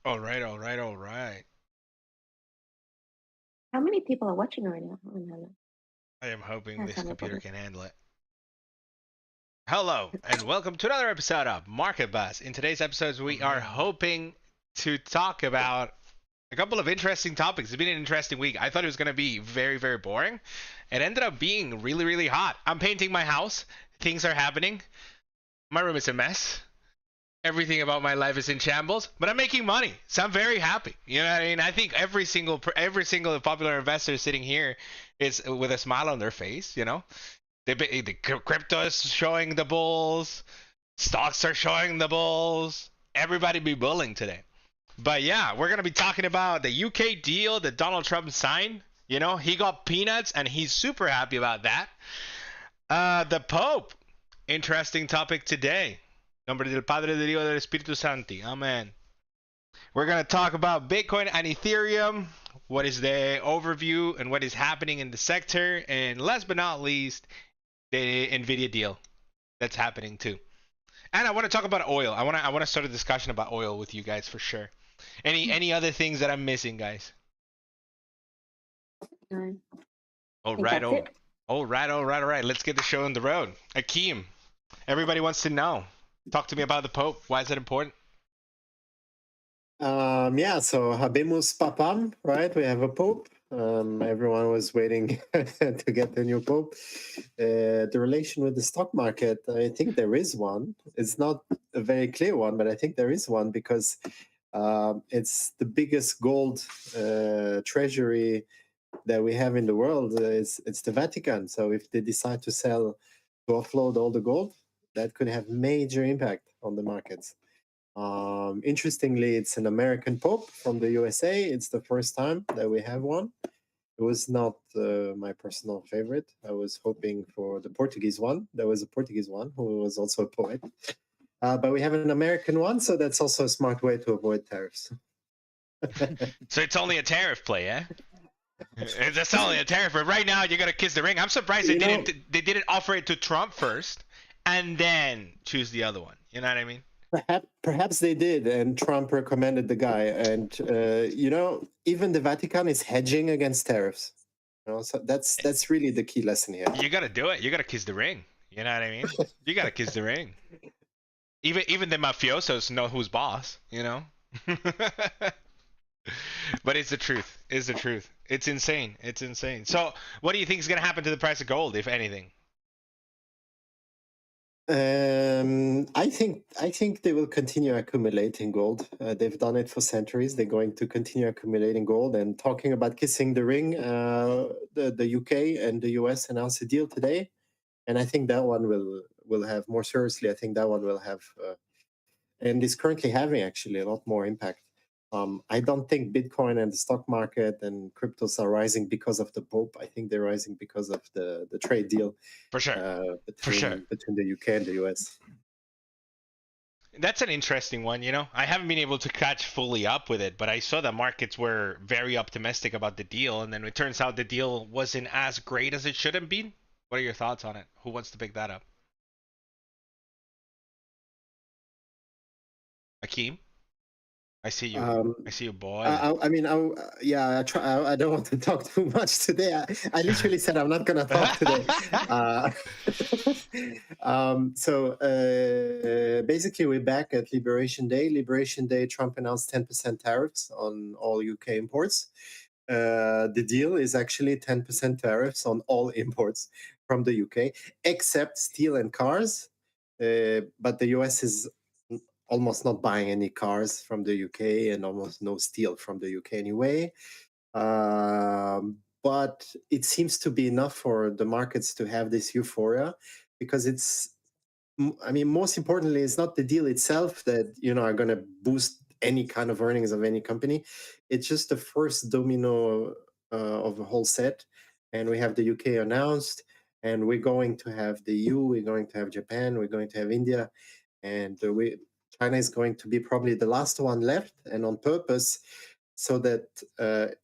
All right, all right, all right. How many people are watching right now? Oh, no. I am hoping That's this not my computer problem. can handle it. Hello, and welcome to another episode of Market Buzz. In today's episodes, we are hoping to talk about a couple of interesting topics. It's been an interesting week. I thought it was going to be very, very boring. It ended up being really, really hot. I'm painting my house. Things are happening. My room is a mess. Everything about my life is in shambles, but I'm making money, so I'm very happy. You know what I mean? I think every single popular investor sitting here is with a smile on their face. The crypto is showing the bulls, stocks are showing the bulls. Everybody be bulling today. But yeah, we're gonna be talking about the UK deal that Donald Trump signed. He got peanuts, and he's super happy about that. The Pope, interesting topic today. Nombre del Padre, del Hijo, del Espíritu Santi. Amen. We're going to talk about Bitcoin and Ethereum. What is the overview and what is happening in the sector? And last but not least, the NVIDIA deal that's happening too. And I want to talk about oil. I want to start a discussion about oil with you guys for sure. Any other things that I'm missing, guys? No, I All think right, that's all, it. all right, all right, all right. Let's get the show on the road. Akim, everybody wants to know. Talk to me about the Pope. Why is it important? Yeah, so Habemus Papam, right? We have a pope. Everyone was waiting to get the new pope. The relation with the stock market, I think there is one. It's not a very clear one, but I think there is one because it's the biggest gold treasury that we have in the world. It's the Vatican. So if they decide to offload all the gold, that could have major impact on the markets. Interestingly, it's an American Pope from the USA. It's the first time that we have one. It was not my personal favorite. I was hoping for the Portuguese one. There was a Portuguese one who was also a poet. But we have an American one, so that's also a smart way to avoid tariffs. So it's only a tariff play, eh? It's only a tariff. But right now, you gotta kiss the ring. I'm surprised they You know, didn't offer it to Trump first and then choose the other one. You know what I mean? perhaps they did, and Trump recommended the guy. And even the Vatican is hedging against tariffs. So that's really the key lesson here. You gotta do it. You gotta kiss the ring. You know what I mean? You gotta kiss the ring. Even the mafiosos know who's boss. But it's the truth. It's the truth. It's insane. It's insane. So, what do you think is gonna happen to the price of gold, if anything? I think they will continue accumulating gold. They've done it for centuries. They're going to continue accumulating gold. And talking about kissing the ring, the UK and the US announced a deal today, and I think that one will have more seriously. I think that one will have, and is currently having actually a lot more impact. I don't think Bitcoin and the stock market and cryptos are rising because of the Pope. I think they're rising because of the trade deal For sure. For sure. between the UK and the US. That's an interesting one. I haven't been able to catch fully up with it, but I saw the markets were very optimistic about the deal, and then it turns out the deal wasn't as great as it should have been. What are your thoughts on it? Who wants to pick that up? Akeem? I see you. I see you, boy. Yeah, I don't want to talk too much today. I literally said I'm not going to talk today. Basically, we're back at Liberation Day. Liberation Day, Trump announced 10% tariffs on all UK imports. The deal is actually 10% tariffs on all imports from the UK, except steel and cars. But the US is almost not buying any cars from the UK and almost no steel from the UK anyway. But it seems to be enough for the markets to have this euphoria because most importantly, it's not the deal itself that are going to boost any kind of earnings of any company. It's just the first domino of a whole set, and we have the UK announced, and we're going to have the EU, we're going to have Japan, we're going to have India, and China is going to be probably the last one left, and on purpose, so that the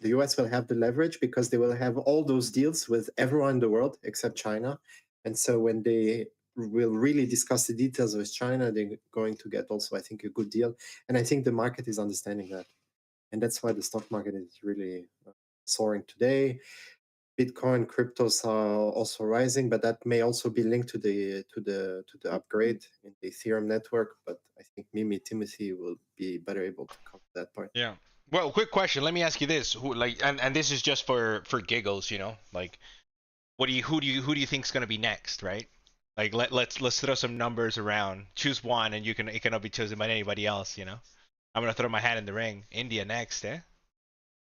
US will have the leverage because they will have all those deals with everyone in the world except China. And so when they will really discuss the details with China, they're going to get also, I think, a good deal. And I think the market is understanding that. And that's why the stock market is really soaring today. Bitcoin, cryptos are also rising, but that may also be linked to the upgrade in the Ethereum network. But I think Mimi, Timothy will be better able to cover that part. Yeah. Well, quick question. Let me ask you this: who, like, and this is just for giggles, you know, like, who do you think's gonna be next, right? Like, let's throw some numbers around. Choose one, and it cannot be chosen by anybody else, you know. I'm gonna throw my hat in the ring. India next, eh?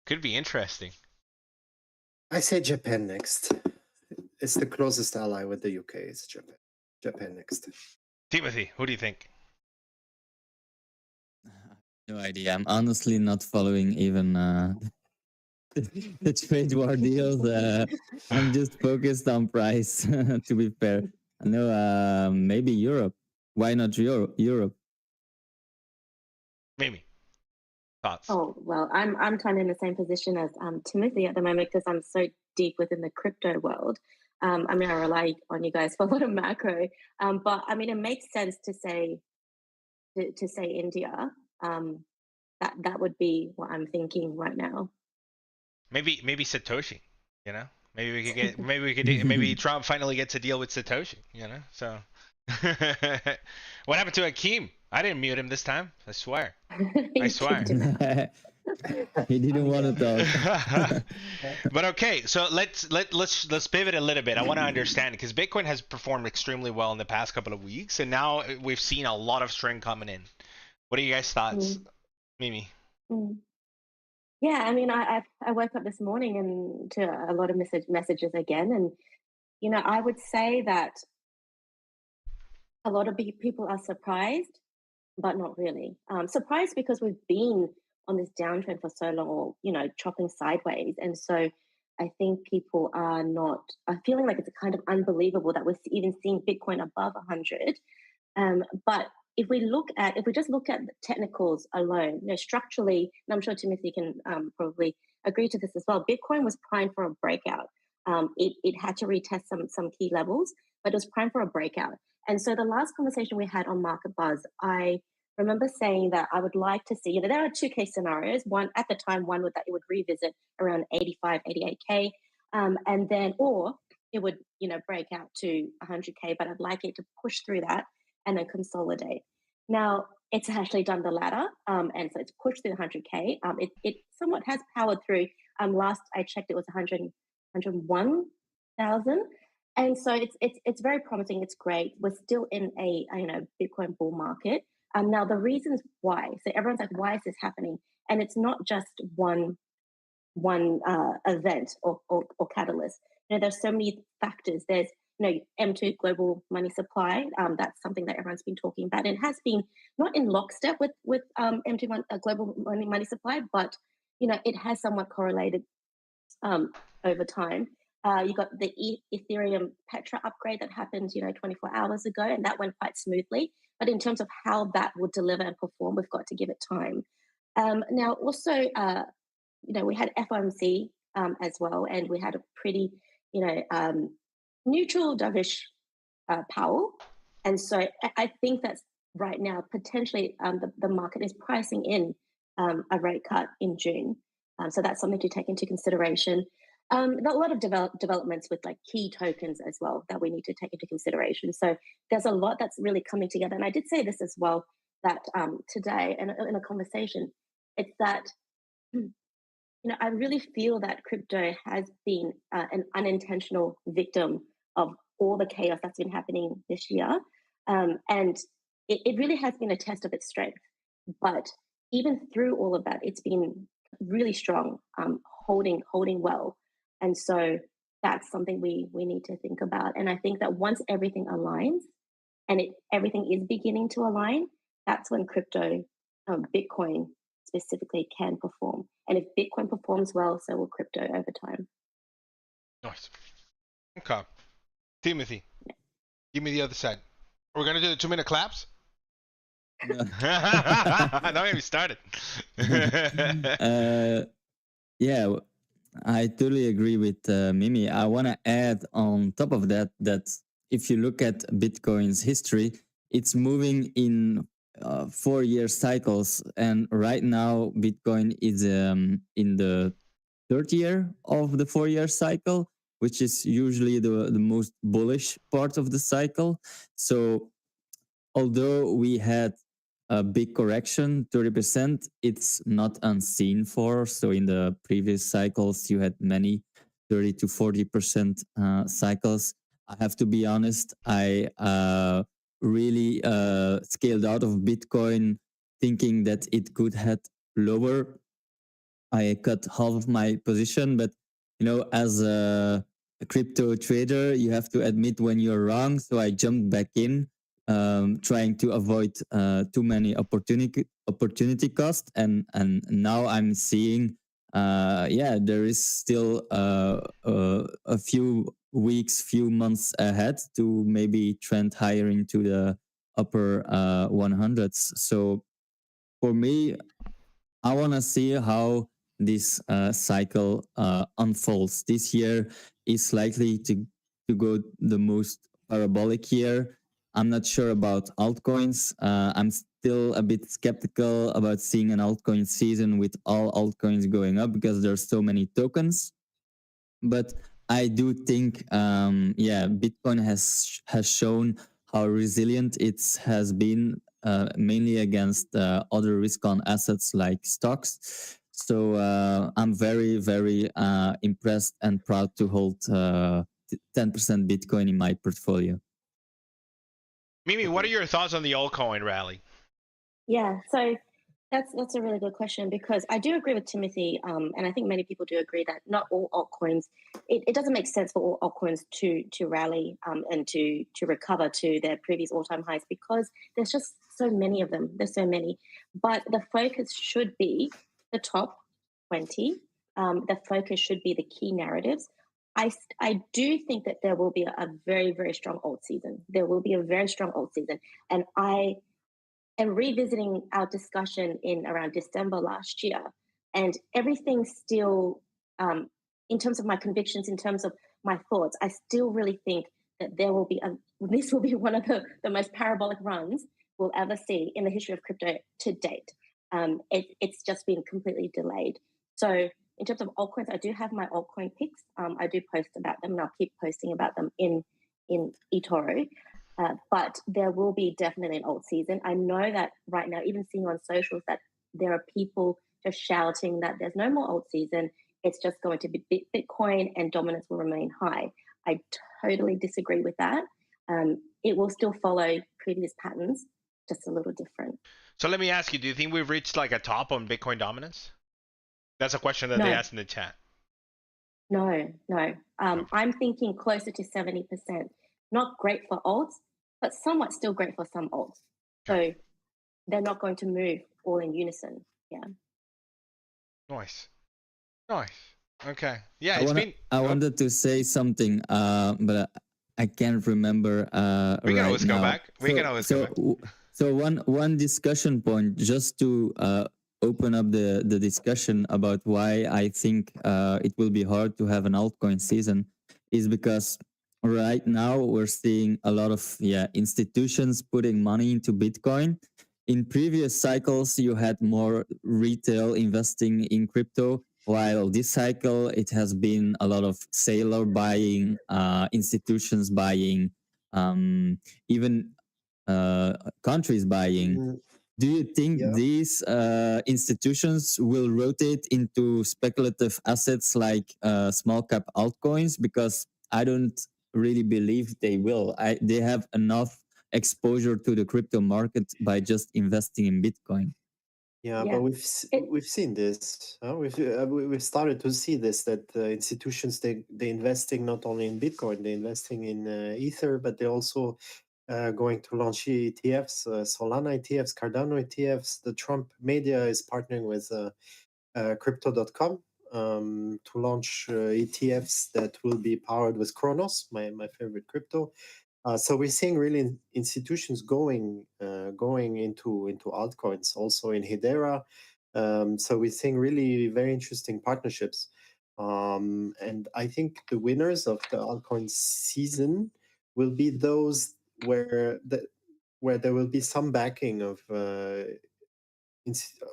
Could be interesting. I say Japan next. It's the closest ally with the UK. It's Japan. Japan next. Timothy, who do you think? No idea. I'm honestly not following even the trade war deals. I'm just focused on price, to be fair. I know maybe Europe. Why not Europe? Mimi, thoughts? Oh well, I'm kind of in the same position as Timothy at the moment because I'm so deep within the crypto world. I mean, I rely on you guys for a lot of macro, but I mean, it makes sense to say India. That would be what I'm thinking right now. Maybe Satoshi, you know? Maybe Trump finally gets a deal with Satoshi, you know? So what happened to Akim? I didn't mute him this time. I swear. I swear. He didn't want to talk. But okay, so let's pivot a little bit. I want to understand because Bitcoin has performed extremely well in the past couple of weeks, and now we've seen a lot of strength coming in. What are you guys' thoughts, Mimi? Yeah, I mean, I woke up this morning and to a lot of messages again, and you know, I would say that a lot of people are surprised, but not really. Surprised because we've been on this downtrend for so long, or you know, chopping sideways, and so I think people are feeling like it's kind of unbelievable that we're even seeing Bitcoin above 100. But if we just look at the technicals alone, you know, structurally, and I'm sure Timothy can probably agree to this as well. Bitcoin was primed for a breakout. It had to retest some key levels, but it was primed for a breakout. And so the last conversation we had on Market Buzz, I remember saying that I would like to see, you know, there are two case scenarios. One at the time, one that it would revisit around 85, 88K, and then, or it would, you know, break out to 100K, but I'd like it to push through that and then consolidate. Now it's actually done the latter, and so it's pushed through the 100K. It somewhat has powered through. Last I checked, it was 101,000, and so it's very promising. It's great. We're still in a Bitcoin bull market. Now the reasons why. So everyone's like, why is this happening? And it's not just one event or catalyst. You know, there's so many factors. There's M2 global money supply. That's something that everyone's been talking about. And it has been not in lockstep with M2 global money supply, but it has somewhat correlated over time. You got the Ethereum Petra upgrade that happened 24 hours ago, and that went quite smoothly. But in terms of how that will deliver and perform, we've got to give it time. Now, also, we had FOMC as well, and we had a pretty, neutral dovish Powell. And so I think that's right now, potentially the market is pricing in a rate cut in June. So that's something to take into consideration. A lot of developments with like key tokens as well that we need to take into consideration. So there's a lot that's really coming together. And I did say this as well, that today in a conversation, it's that, I really feel that crypto has been an unintentional victim of all the chaos that's been happening this year. And it really has been a test of its strength. But even through all of that, it's been really strong, holding well. And so that's something we need to think about. And I think that once everything aligns and everything is beginning to align, that's when crypto, Bitcoin specifically, can perform. And if Bitcoin performs well, so will crypto over time. Nice. Okay. Timothy, give me the other side. We're going to do the 2-minute claps? Don't get me started. Yeah, I totally agree with Mimi. I want to add on top of that if you look at Bitcoin's history, it's moving in 4-year cycles, and right now Bitcoin is in the third year of the 4-year cycle, which is usually the most bullish part of the cycle. So although we had a big correction, 30%, it's not unseen for. So in the previous cycles, you had many 30 to 40% cycles. I have to be honest, I really scaled out of Bitcoin thinking that it could head lower. I cut half of my position, but as a crypto trader, you have to admit when you're wrong. So I jumped back in, trying to avoid too many opportunity cost, and now I'm seeing, there is still a few weeks, few months ahead to maybe trend higher into the upper 100s. So for me, I want to see how this cycle unfolds. This year is likely to go the most parabolic year. I'm not sure about altcoins. I'm still a bit skeptical about seeing an altcoin season with all altcoins going up because there's so many tokens. But I do think, Bitcoin has shown how resilient it has been, mainly against other risk-on assets like stocks. So I'm very, very impressed and proud to hold 10% Bitcoin in my portfolio. Mimi, what are your thoughts on the altcoin rally? Yeah, so that's a really good question, because I do agree with Timothy, and I think many people do agree that not all altcoins, it doesn't make sense for all altcoins to rally and to recover to their previous all-time highs, because there's just so many of them. There's so many. But the focus should be the top 20. The focus should be the key narratives. I do think that there will be a very, very strong alt season. There will be a very strong alt season. And and revisiting our discussion in around December last year, and everything still, in terms of my convictions, in terms of my thoughts, I still really think that this will be one of the most parabolic runs we'll ever see in the history of crypto to date. It's just been completely delayed. So in terms of altcoins, I do have my altcoin picks. I do post about them, and I'll keep posting about them in eToro. But there will be definitely an alt season. I know that right now, even seeing on socials, that there are people just shouting that there's no more alt season. It's just going to be Bitcoin and dominance will remain high. I totally disagree with that. It will still follow previous patterns, just a little different. So let me ask you, do you think we've reached like a top on Bitcoin dominance? That's a question that No. they asked in the chat. No. I'm thinking closer to 70%. Not great for alts, but somewhat still great for some alts. So they're not going to move all in unison. Yeah. Nice. Okay. Yeah, I wanted to say something, but I can't remember we can right always now. go back. We can always go back. So one discussion point, just to open up the discussion about why I think it will be hard to have an altcoin season, is because right now we're seeing a lot of institutions putting money into Bitcoin. In previous cycles, you had more retail investing in crypto, while this cycle it has been a lot of sailor buying, institutions buying, even countries buying. Do you think these institutions will rotate into speculative assets like small cap altcoins? Because I don't really believe they will. They have enough exposure to the crypto market by just investing in Bitcoin. Yeah, but we've seen this. We've started to see this, that institutions they investing not only in Bitcoin, they're investing in Ether, but they're also going to launch ETFs, Solana ETFs, Cardano ETFs. The Trump media is partnering with Crypto.com to launch ETFs that will be powered with Kronos, my favorite crypto. So we're seeing really institutions going into altcoins, also in Hedera. So we're seeing really very interesting partnerships. And I think the winners of the altcoin season will be those where there will be some backing of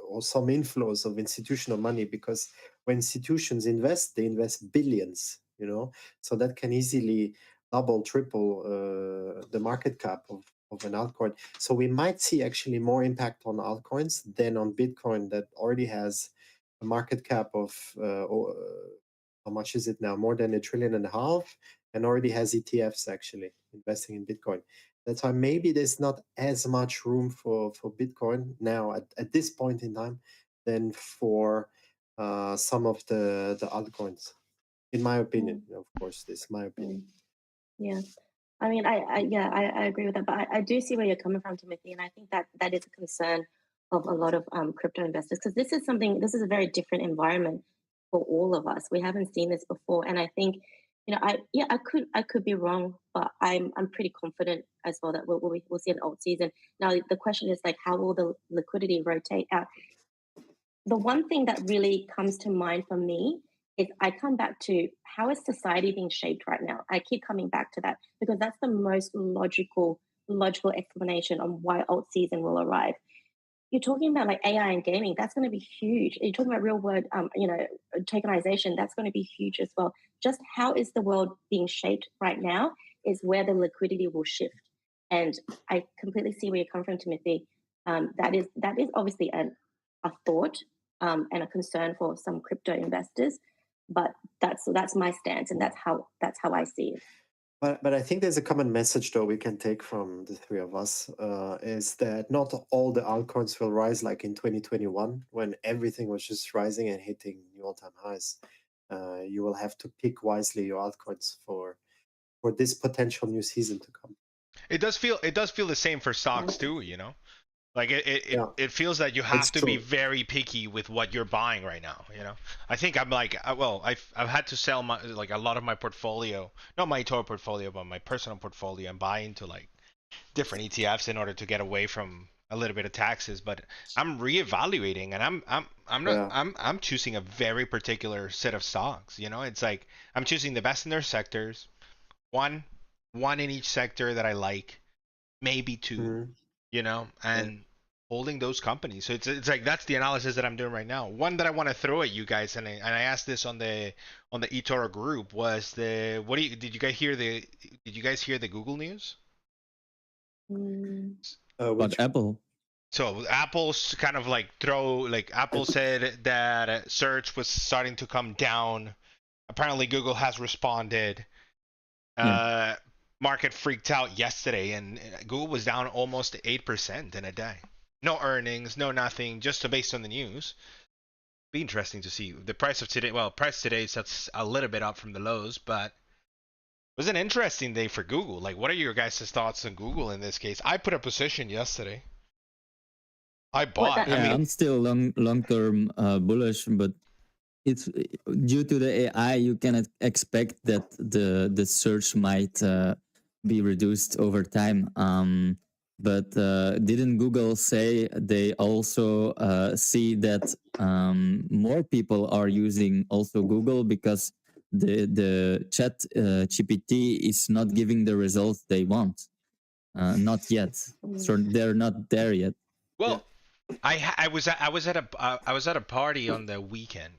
or some inflows of institutional money, because when institutions invest, they invest billions, so that can easily double, triple the market cap of an altcoin. So we might see actually more impact on altcoins than on Bitcoin, that already has a market cap of how much is it now? More than $1.5 trillion, and already has ETFs actually investing in Bitcoin. That's why maybe there's not as much room for Bitcoin now at this point in time than for some of the altcoins, in my opinion. Of course, this is my opinion. Yeah. I mean, I agree with that, but I do see where you're coming from, Timothy, and I think that is a concern of a lot of crypto investors, because this is a very different environment for all of us. We haven't seen this before, and I think, I could be wrong, but I'm pretty confident as well that we'll see an alt season. Now the question is, like, how will the liquidity rotate out? The one thing that really comes to mind for me is I come back to, how is society being shaped right now? I keep coming back to that because that's the most logical explanation on why alt season will arrive. You're talking about like AI and gaming, that's going to be huge. You're talking about real world, tokenization, that's going to be huge as well. Just how is the world being shaped right now is where the liquidity will shift. And I completely see where you come from, Timothy. That is obviously a thought and a concern for some crypto investors, but that's my stance, and that's how I see it. But I think there's a common message, though, we can take from the three of us, is that not all the altcoins will rise like in 2021, when everything was just rising and hitting new all-time highs. You will have to pick wisely your altcoins for this potential new season to come. It does feel the same for stocks too, Like it feels that you have to be very picky with what you're buying right now. I think I'm like, I've had to sell a lot of my portfolio, not my eToro portfolio, but my personal portfolio, and buy into like different ETFs in order to get away from a little bit of taxes. But I'm reevaluating, and I'm choosing a very particular set of stocks. It's like I'm choosing the best in their sectors, one in each sector that I like, maybe two. And holding those companies. So it's like that's the analysis that I'm doing right now. One that I want to throw at you guys, and I asked this on the eToro group, was did you guys hear the Google news? About Apple. So Apple's kind of like Apple said that search was starting to come down. Apparently Google has responded. Market freaked out yesterday, and Google was down almost 8% in a day. No earnings, no nothing, just based on the news. Be interesting to see the price of today. Well, price today sets a little bit up from the lows, but it was an interesting day for Google. Like, what are your guys' thoughts on Google in this case? I put a position yesterday. I bought. I'm still long-term bullish, but it's due to the AI. You cannot expect that the search might be reduced over time. But didn't Google say they also see that more people are using also Google because the chat GPT is not giving the results they want? Not yet. So they're not there yet. Well, I was at a party on the weekend,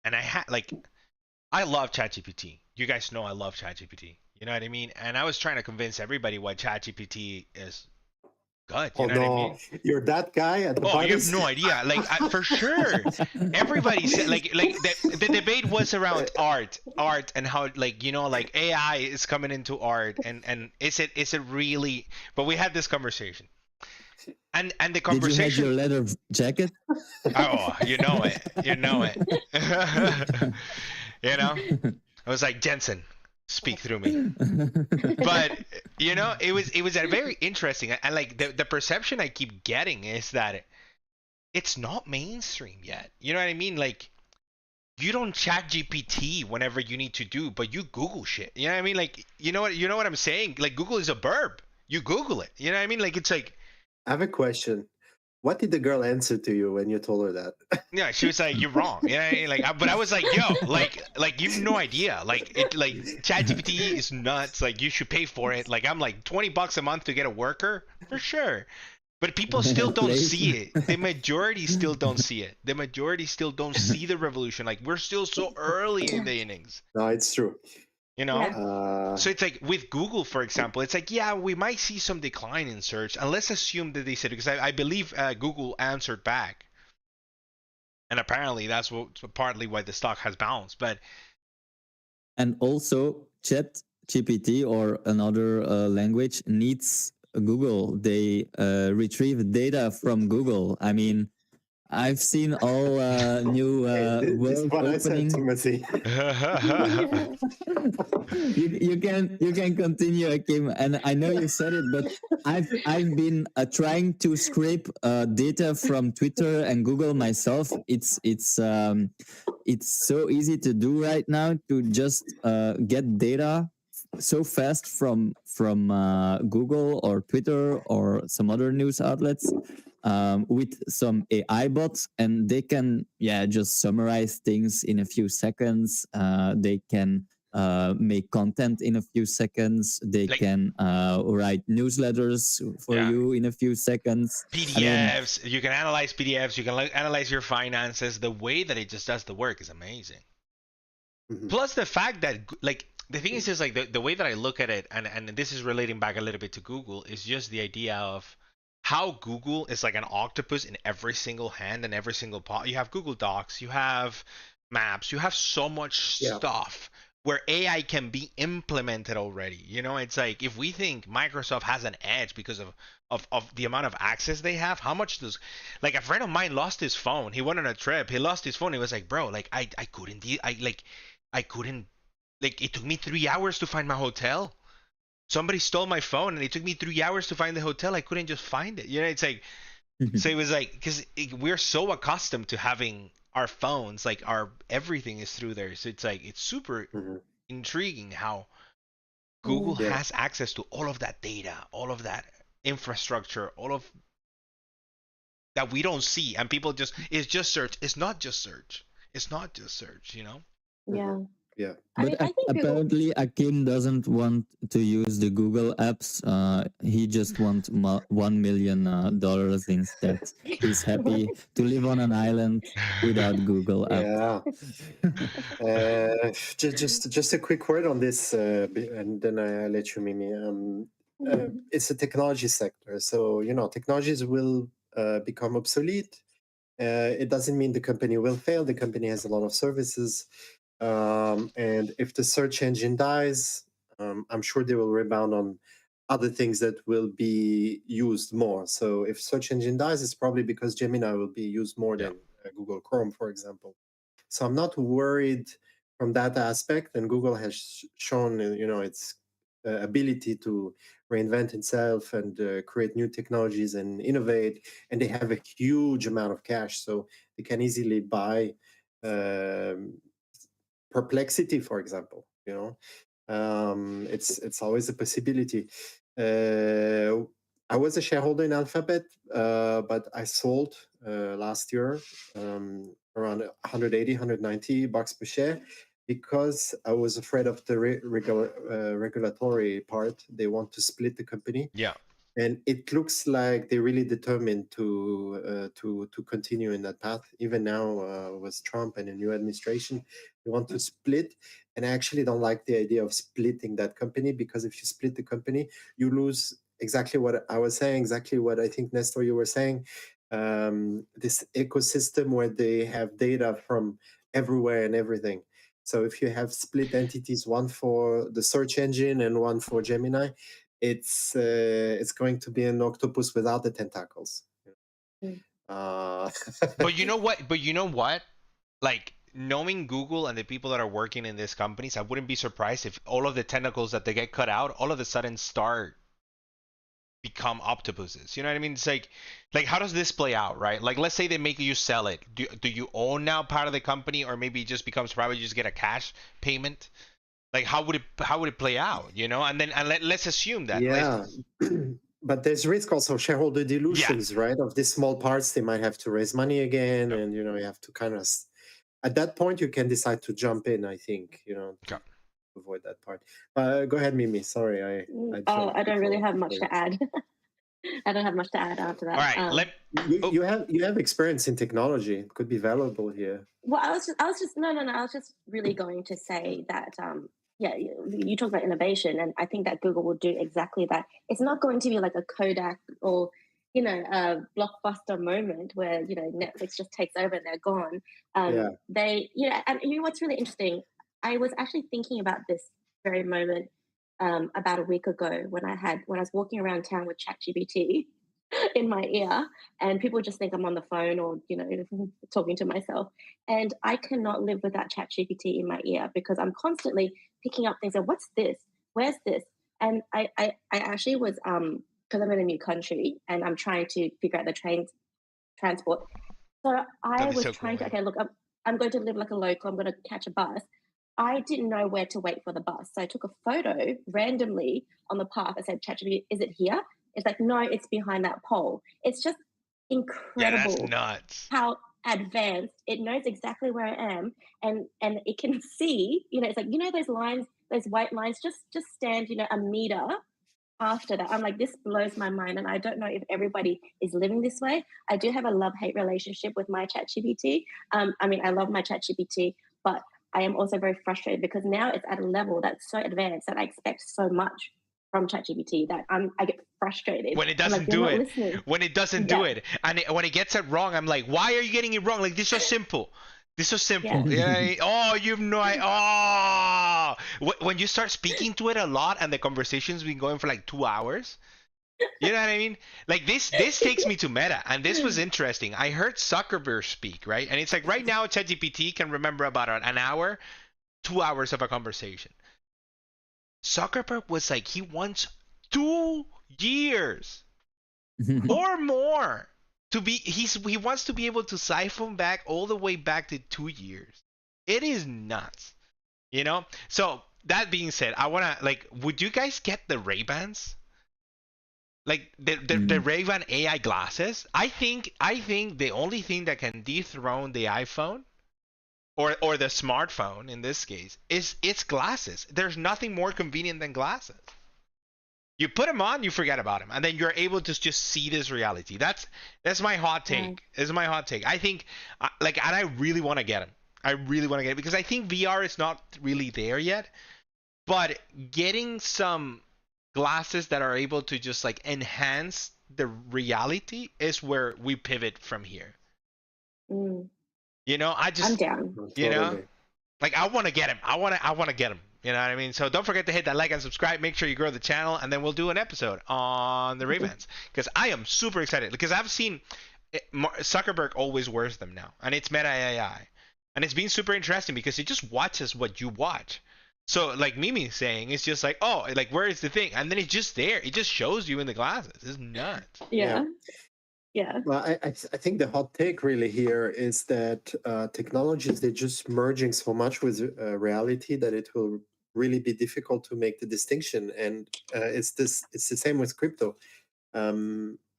and I love ChatGPT. You guys know I love ChatGPT. You know what I mean? And I was trying to convince everybody why ChatGPT is good. You know what I mean? You're that guy at the parties? You have no idea. Like, for sure. Everybody said, like the debate was around art and how, AI is coming into art, and is it really? But we had this conversation. And the conversation. Did you have your leather jacket? Oh, you know it. I was like, Jensen, speak through me. But it was a very interesting, and like the perception I keep getting is that it's not mainstream yet. You know what I mean? Like, you don't chat GPT whenever you need to do, but you Google shit. You know what I mean? Like, you know what I'm saying? Like, Google is a verb. You Google it. You know what I mean? Like, it's like. I have a question. What did the girl answer to you when you told her that? Yeah, she was like, "You're wrong." Yeah, like, but I was like, "Yo, like you have no idea. Like ChatGPT is nuts. Like you should pay for it. Like I'm like $20 a month to get a worker for sure." But people still don't Please. see it. The majority still don't see it. The majority still don't see the revolution. Like we're still so early in the innings, No, it's true. you know? Yeah. So it's like with Google, for example, it's like, yeah, we might see some decline in search. And let's assume that they said, because I believe Google answered back. And apparently that's partly why the stock has bounced. But And also, Chat GPT or another language needs Google. They retrieve data from Google. I mean, I've seen all new This is world what I said, opening. Timothy. You can continue, Akim, and I know you said it, but I've been trying to scrape data from Twitter and Google myself. It's so easy to do right now to just get data so fast from Google or Twitter or some other news outlets with some AI bots, and they can just summarize things in a few seconds. They can make content in a few seconds. They Like- can write newsletters for Yeah. you in a few seconds. PDFs, you can analyze PDFs, you can analyze your finances. The way that it just does the work is amazing. Mhm. Plus the fact that like the thing is just like the way that I look at it, and this is relating back a little bit to Google, is just the idea of how Google is like an octopus in every single hand and every single pot. You have Google Docs, you have Maps, you have so much Yeah. stuff where AI can be implemented already. You know, it's like if we think Microsoft has an edge because of the amount of access they have, how much does like a friend of mine lost his phone. He went on a trip, he lost his phone. He was like, bro, like I couldn't I couldn't like it took me 3 hours to find my hotel. Somebody stole my phone and it took me 3 hours to find the hotel. I couldn't just find it. You know, it's like so it was like because we're so accustomed to having our phones, like our everything is through there. So it's like it's super Mhm. intriguing how Google Yeah. has access to all of that data, all of that infrastructure, all of that we don't see, and people just it's just search. It's not just search. It's not just search. You know. Yeah. Yeah. I mean, But I think Google. apparently, Akim doesn't want to use the Google apps. He just wants $1 million instead. He's happy to live on an island without Google apps. Yeah. Just a quick word on this, and then I let you, Mimi. It's a technology sector, so technologies will become obsolete. It doesn't mean the company will fail. The company has a lot of services, and if the search engine dies, I'm sure they will rebound on other things that will be used more. So if search engine dies, it's probably because Gemini will be used more Yeah. than Google Chrome, for example. So I'm not worried from that aspect. And Google has shown, its ability to reinvent itself and create new technologies and innovate. And they have a huge amount of cash, so they can easily buy Perplexity, for example. It's always a possibility. I was a shareholder in Alphabet, but I sold last year around 180, 190 bucks per share because I was afraid of the regulatory part. They want to split the company, Yeah. and it looks like they're really determined to continue in that path. Even now, with Trump and a new administration, they want to split. And I actually don't like the idea of splitting that company, because if you split the company, you lose exactly what I was saying, exactly what I think, Nestor, you were saying. This ecosystem where they have data from everywhere and everything. So if you have split entities, one for the search engine and one for Gemini, it's going to be an octopus without the tentacles. Mm. Uh, But you know what? But you know what? Like knowing Google and the people that are working in these companies, I wouldn't be surprised if all of the tentacles that they get cut out all of a sudden start become octopuses. You know what I mean? It's like how does this play out, right? Like let's say they make you sell it. Do you own now part of the company, or maybe it just becomes private, you just get a cash payment? Like how would it play out, you know? And then let's assume that. yeah. but there's risk also shareholder dilutions, right? Of these small parts, they might have to raise money again, Yep. and you know you have to kind of. At that point, you can decide to jump in. I think you know to Okay. avoid that part. Go ahead, Mimi. Sorry, I. I don't really have much to add. I don't have much to add after that. All right. You have experience in technology. It could be valuable here. Well, I was just no. I was just really going to say that yeah, you talk about innovation, and I think that Google will do exactly that. It's not going to be like a Kodak or a blockbuster moment where Netflix just takes over and they're gone. They and what's really interesting. I was actually thinking about this very moment about a week ago when I was walking around town with ChatGPT in my ear, and people just think I'm on the phone or talking to myself. And I cannot live without ChatGPT in my ear because I'm constantly picking up things. Like, what's this? Where's this? And I actually was because I'm in a new country and I'm trying to figure out the transport. So I was trying to, okay, look, I'm going to live like a local. I'm going to catch a bus. I didn't know where to wait for the bus. So I took a photo randomly on the path. I said, ChatGPT, is it here? It's like, no, it's behind that pole. It's just incredible. Yeah, that's nuts. How advanced. It knows exactly where I am, and it can see, it's like, those lines, those white lines just stand, a meter after that. I'm like, this blows my mind, and I don't know if everybody is living this way. I do have a love-hate relationship with my ChatGPT. I mean, I love my ChatGPT, but I am also very frustrated because now it's at a level that's so advanced that I expect so much from ChatGPT that I get frustrated when it doesn't do it. When it doesn't do it, and when it gets it wrong, I'm like, why are you getting it wrong? Like, this is so simple. This is so simple. Yeah. Oh, you've no idea. Oh, when you start speaking to it a lot, and the conversation's been going for like 2 hours. You know what I mean? Like this takes me to Meta, and this was interesting. I heard Zuckerberg speak, right? And it's like right now ChatGPT can remember about an hour, 2 hours of a conversation. Zuckerberg was like, he wants 2 years or more to be. He wants to be able to siphon back all the way back to 2 years. It is nuts, So that being said, I wanna would you guys get the Ray-Bans? Like the Ray-Ban AI glasses? I think the only thing that can dethrone the iPhone or the smartphone in this case is its glasses. There's nothing more convenient than glasses. You put them on, you forget about them, and then you're able to just see this reality. That's my hot take. This is my hot take. I think and I really want to get them. I really want to get it because I think VR is not really there yet. But getting some glasses that are able to just enhance the reality is where we pivot from here. I'm down. I want to get him. I want to get him. You know what I mean? So don't forget to hit that like and subscribe. Make sure you grow the channel, and then we'll do an episode on the Ray-Bans because I am super excited because I've seen Zuckerberg always wears them now, and it's Meta AI, and it's been super interesting because it just watches what you watch. So like Mimi's saying, it's just like, oh, where is the thing? And then it's just there. It just shows you in the glasses. It's nuts. Yeah. Well, I think the hot take really here is that technologies, they're just merging so much with reality that it will really be difficult to make the distinction. And it's the same with crypto. A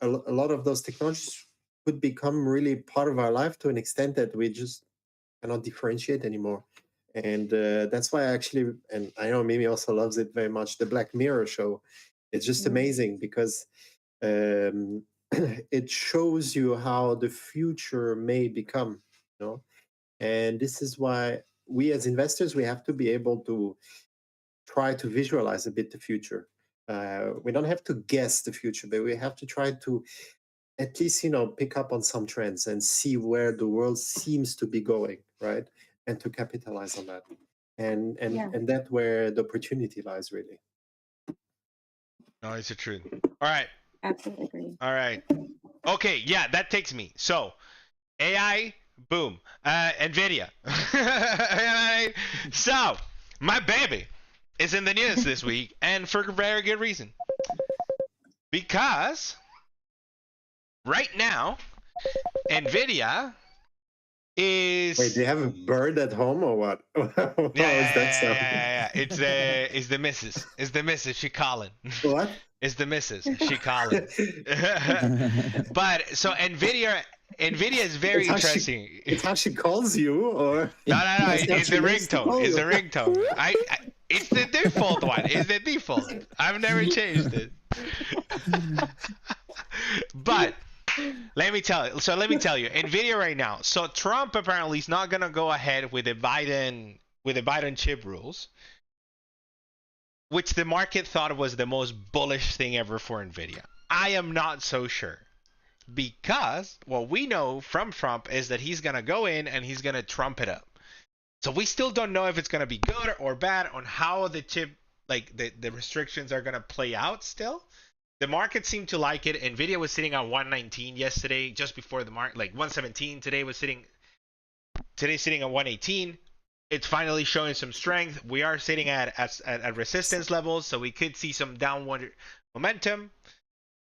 lot of those technologies could become really part of our life to an extent that we just cannot differentiate anymore. And that's why and I know Mimi also loves it very much, the Black Mirror show. It's just amazing because it shows you how the future may become, and this is why we as investors, we have to be able to try to visualize a bit the future. We don't have to guess the future, but we have to try to at least pick up on some trends and see where the world seems to be going, right? And to capitalize on that, and that's where the opportunity lies, really. No, it's the truth. All right. Absolutely agree. All right. Okay, yeah, that takes me. So, AI, boom. NVIDIA. So, my baby is in the news this week, and for a very good reason. Because right now, NVIDIA is Wait, do you have a bird at home or what? How is that sound? yeah. It's the missus. It's the missus. She calling. What? It's the missus. She calling. But so Nvidia is very It's how interesting. it's how she calls you, or No. that's how It's she the likes to ringtone. call It's you. the ringtone. It's the default one. It's the default. I've never changed it. But let me tell you. So let me tell you, Nvidia right now. So Trump apparently is not gonna go ahead with the Biden chip rules, which the market thought was the most bullish thing ever for Nvidia. I am not so sure. Because what we know from Trump is that he's gonna go in and he's gonna trump it up. So we still don't know if it's gonna be good or bad on how the chip, like the restrictions are gonna play out still. The market seemed to like it. Nvidia was sitting at 119 yesterday, just before the market, like 117. Today's sitting at 118. It's finally showing some strength. We are sitting at resistance levels, so we could see some downward momentum.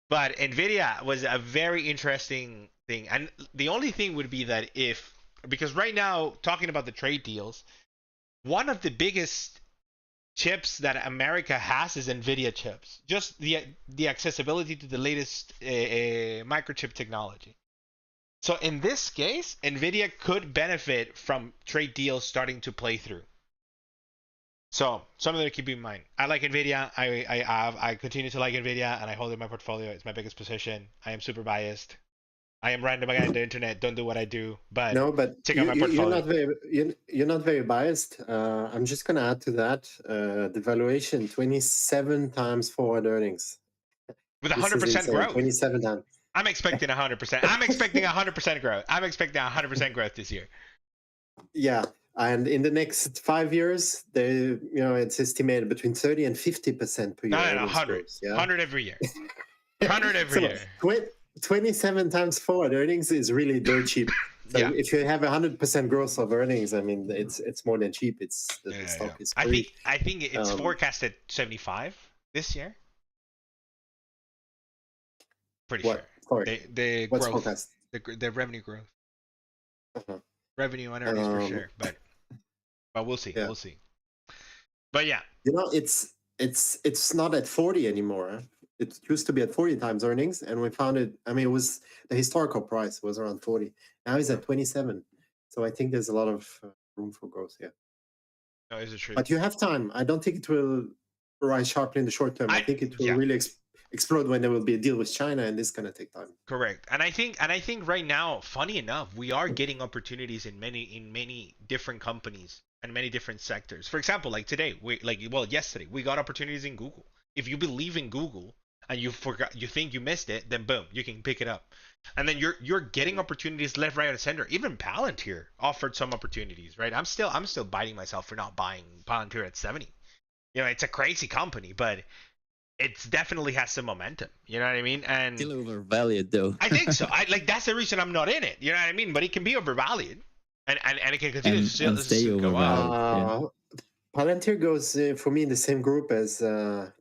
But Nvidia was a very interesting thing, and the only thing would be that because right now, talking about the trade deals, one of the biggest chips that America has is Nvidia chips. Just the accessibility to the latest microchip technology. So in this case, Nvidia could benefit from trade deals starting to play through. So something to keep in mind. I like Nvidia. I continue to like Nvidia, and I hold it in my portfolio. It's my biggest position. I am super biased. I am random guy on the internet. Don't do what I do, but No, but check out my portfolio. you're not very biased. I'm just gonna add to that the valuation: 27 times forward earnings. With This is 100% insane. growth. 27 times. I'm expecting 100%. I'm expecting 100% growth. I'm expecting 100% growth this year. Yeah, and in the next 5 years, it's estimated between 30 and 50% per year. No, earnings 100. growth, yeah? 100 every year. 100 every year. 27 times forward earnings is really dirt cheap. So Yeah. if you have 100% growth of earnings, I mean, it's more than cheap. It's the stock is free. I think it's forecasted 75 this year. Pretty What? sure. Sorry. The What's growth, forecast? the revenue growth, Uh-huh. revenue and earnings for sure. But we'll see. Yeah. We'll see. But yeah, it's not at 40 anymore. It used to be at 40 times earnings, and we found it. I mean, it was the historical price was around 40. Now it's at 27. So I think there's a lot of room for growth here. no, is it true? But you have time. I don't think it will rise sharply in the short term. I think it will really explode when there will be a deal with China, and this is gonna take time. Correct. And I think right now, funny enough, we are getting opportunities in many different companies and many different sectors. For example, like today, yesterday, we got opportunities in Google. If you believe in Google and you think you missed it, then boom, you can pick it up. And then you're getting opportunities left, right, and center. Even Palantir offered some opportunities, right? I'm still biting myself for not buying Palantir at 70. You know, it's a crazy company, but it definitely has some momentum. You know what I mean? And Still overvalued though. I think so. That's the reason I'm not in it. You know what I mean? But it can be overvalued, and it can continue and stay to go up. Palantir goes for me in the same group as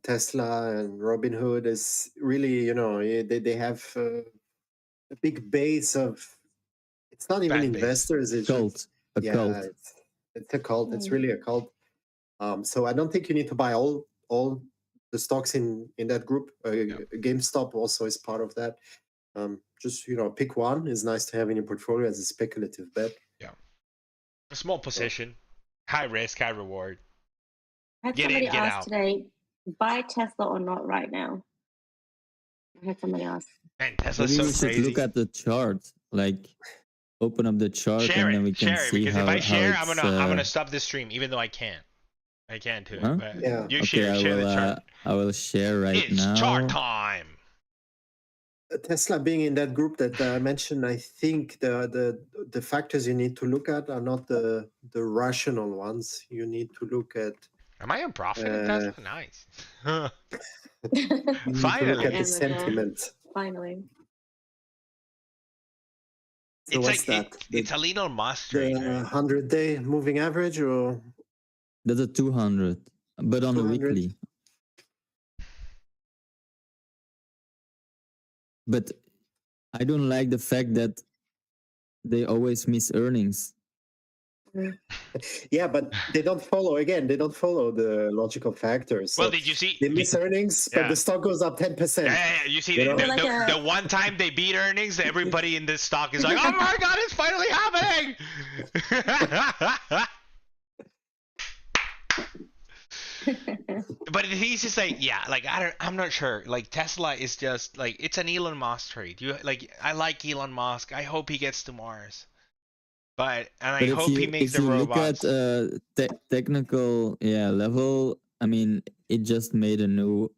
Tesla and Robinhood. Is really, they have a big base of. It's not even Fan base. investors. It's Cult. A cult. It's a cult. It's really a cult. So I don't think you need to buy all the stocks in that group. GameStop also is part of that. Just pick one. It's nice to have in your portfolio as a speculative bet. Yeah, a small position, high risk, high reward. I had Get somebody in, get ask out. today, buy Tesla or not right now. I had somebody ask. Man, Tesla's Maybe so we should crazy. look at the chart, like open up the chart, Share and then we it, can share it, see because how. if I share, how I'm it's, gonna stop this stream, even though I can. I can too. Huh? But Yeah. you Okay, share the chart. I will share right It's now. chart time. Tesla being in that group that I mentioned, I think the factors you need to look at are not the rational ones. You need to look at. Am I in profit in Tesla? Nice. You need to look at the sentiment. Finally. So it's what's like that? it's a little Musk The trade. Right? 100-day moving average, or That's a 200, but on the 200? weekly. But I don't like the fact that they always miss earnings. Yeah, but they don't follow. Again, they don't follow the logical factors. So Well, did you see? they miss earnings, but Yeah. the stock goes up 10%. Yeah. You see, You know? the one time they beat earnings, everybody in this stock is like, "Oh my god, it's finally happening!" But he's just like, yeah, like I'm not sure. Like Tesla is just like it's an Elon Musk trade. I like Elon Musk. I hope he gets to Mars. But I But hope he makes if the you robots. look at technical level, I mean, it just made a new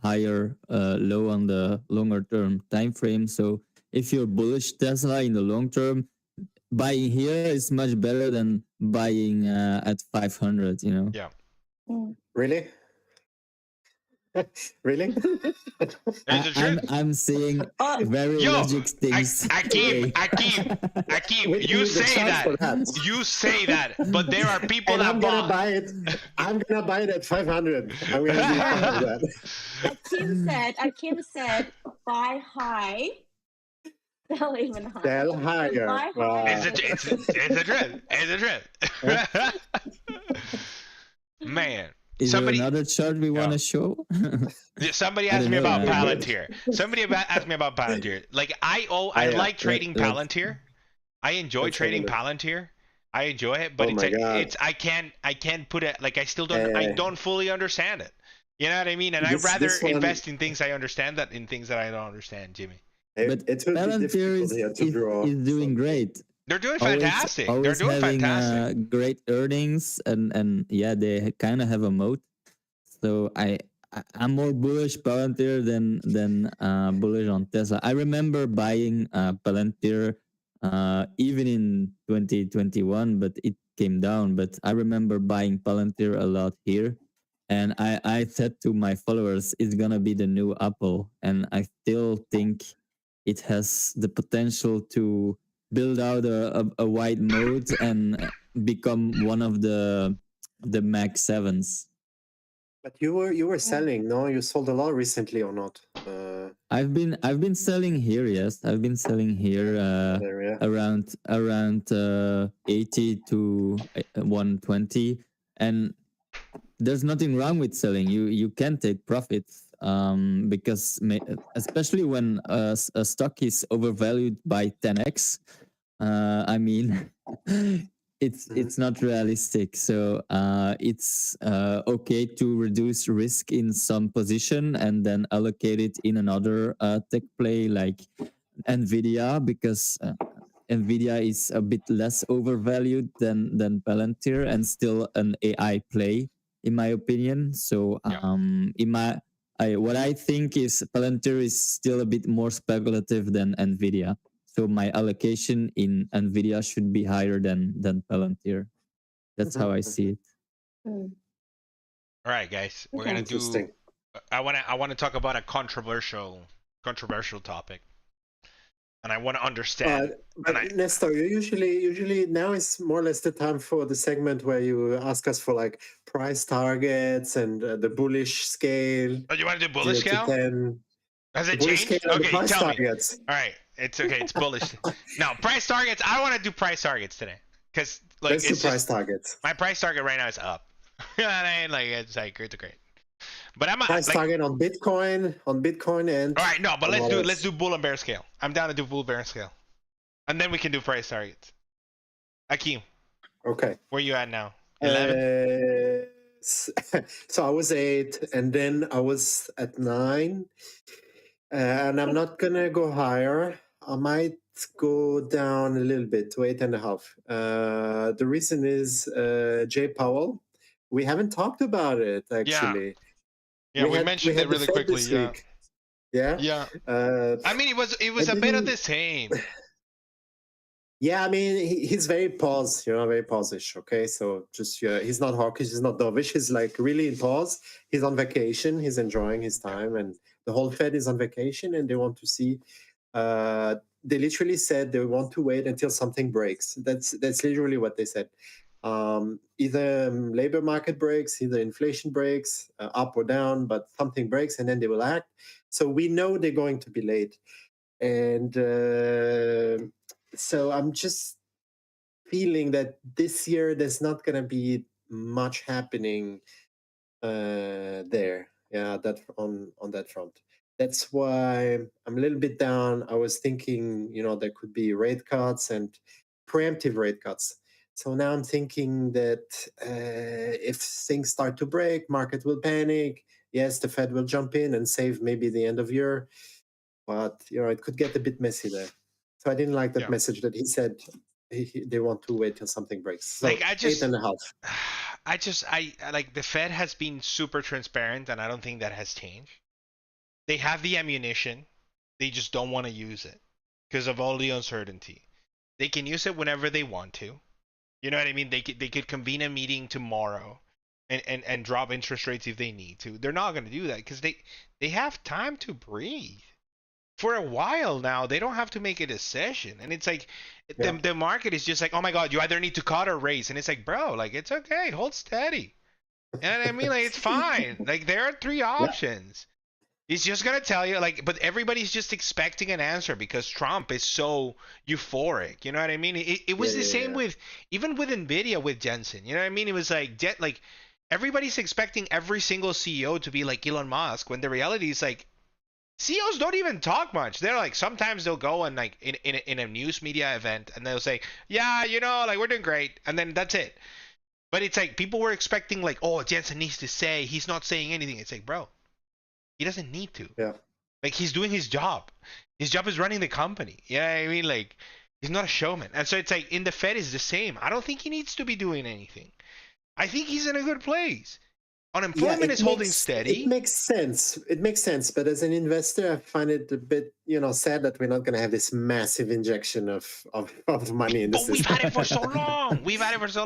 higher low on the longer term time frame. So if you're bullish Tesla in the long term, buying here is much better than buying at 500. You know. Yeah. Really? Really? Is it true? I'm seeing very logic things. Akim, you say that. You say that, but there are people and that I'm gonna buy it. I'm gonna buy it at 500. I'm gonna do that. Akim said, buy high. Sell even higher. Sell higher. Buy higher. It's a trend. It's a trend. Man. Is there another chart we want to show? Somebody asked me about Palantir. Somebody asked me about Palantir. Like I like trading Palantir. I enjoy trading Palantir. I enjoy it, but I can't put it like I still don't I don't fully understand it. You know what I mean? And I'd rather invest in things I understand than in things that I don't understand, Jimmy. But Palantir is doing great. They're doing fantastic. They're doing having, fantastic. Great earnings, and yeah, they kind of have a moat. So I'm more bullish Palantir than bullish on Tesla. I remember buying Palantir even in 2021, but it came down. But I remember buying Palantir a lot here, and I said to my followers, it's gonna be the new Apple, and I still think it has the potential to build out a wide moat and become one of the Mag 7s. But you were selling, no? You sold a lot recently or not? I've been selling here. Yes, I've been selling here around 80 to 120, and there's nothing wrong with selling. You can take profits. Because especially when a stock is overvalued by 10x, I mean, it's not realistic. So it's okay to reduce risk in some position and then allocate it in another tech play like NVIDIA, because NVIDIA is a bit less overvalued than Palantir and still an AI play, in my opinion. So what I think is Palantir is still a bit more speculative than NVIDIA. So my allocation in NVIDIA should be higher than Palantir. That's how I see it. All right, guys, we're gonna do. I want to talk about a controversial topic, and I want to understand. Nestor, usually now is more or less the time for the segment where you ask us for like price targets and the bullish scale. Oh, you want to do bullish scale? Has it changed? Okay, tell targets. Me. All right, it's okay. It's bullish. No, price targets. I want to do price targets today because like let's do price targets. My price target right now is up. You know what I mean? Like it's like great to great. But I'm price target on Bitcoin and. All right, no, but let's do bull and bear scale. I'm down to do bull bear scale, and then we can do price targets. Akim. Okay. Where you at now? 11. So I was 8, and then I was at 9, and I'm not gonna go higher. I might go down a little bit to 8.5. The reason is Jay Powell. We haven't talked about it actually. Yeah, we mentioned it really quickly. Yeah. I mean, it was a bit of the same. Yeah, I mean, he's very pause, very pause-ish. Okay, so just he's not hawkish, he's not dovish. He's like really in pause. He's on vacation. He's enjoying his time, and the whole Fed is on vacation, and they want to see. They literally said they want to wait until something breaks. That's literally what they said. Either labor market breaks, either inflation breaks, up or down, but something breaks, and then they will act. So we know they're going to be late, and So I'm just feeling that this year there's not going to be much happening there. Yeah, that on that front. That's why I'm a little bit down. I was thinking, there could be rate cuts and preemptive rate cuts. So now I'm thinking that if things start to break, market will panic. Yes, the Fed will jump in and save maybe the end of year, but it could get a bit messy there. So I didn't like that message that he said they want to wait till something breaks. So Like, I just 8.5. I like the Fed has been super transparent, and I don't think that has changed. They have the ammunition, they just don't want to use it because of all the uncertainty. They can use it whenever they want to. You know what I mean? They could convene a meeting tomorrow and drop interest rates if they need to. They're not going to do that because they have time to breathe. For a while now, they don't have to make a decision. And it's like the market is just like, oh my God, you either need to cut or raise. And it's like, bro, like, it's okay. Hold steady. You know what I mean? Like, it's fine. Like, there are three options. He's just going to tell you, like, but everybody's just expecting an answer because Trump is so euphoric. You know what I mean? It was the same with, even with NVIDIA with Jensen. You know what I mean? It was like, everybody's expecting every single CEO to be like Elon Musk, when the reality is like, CEOs don't even talk much. They're like, sometimes they'll go and like in a news media event and they'll say, yeah, like, we're doing great. And then that's it. But it's like, people were expecting like, oh, Jensen needs to say, he's not saying anything. It's like, bro, he doesn't need to. Yeah. Like, he's doing his job. His job is running the company. You know what I mean? Like, he's not a showman. And so it's like, in the Fed is the same. I don't think he needs to be doing anything. I think he's in a good place. Unemployment is holding steady. It makes sense. It makes sense. But as an investor, I find it a bit, sad that we're not going to have this massive injection of money in the system. We've had it for so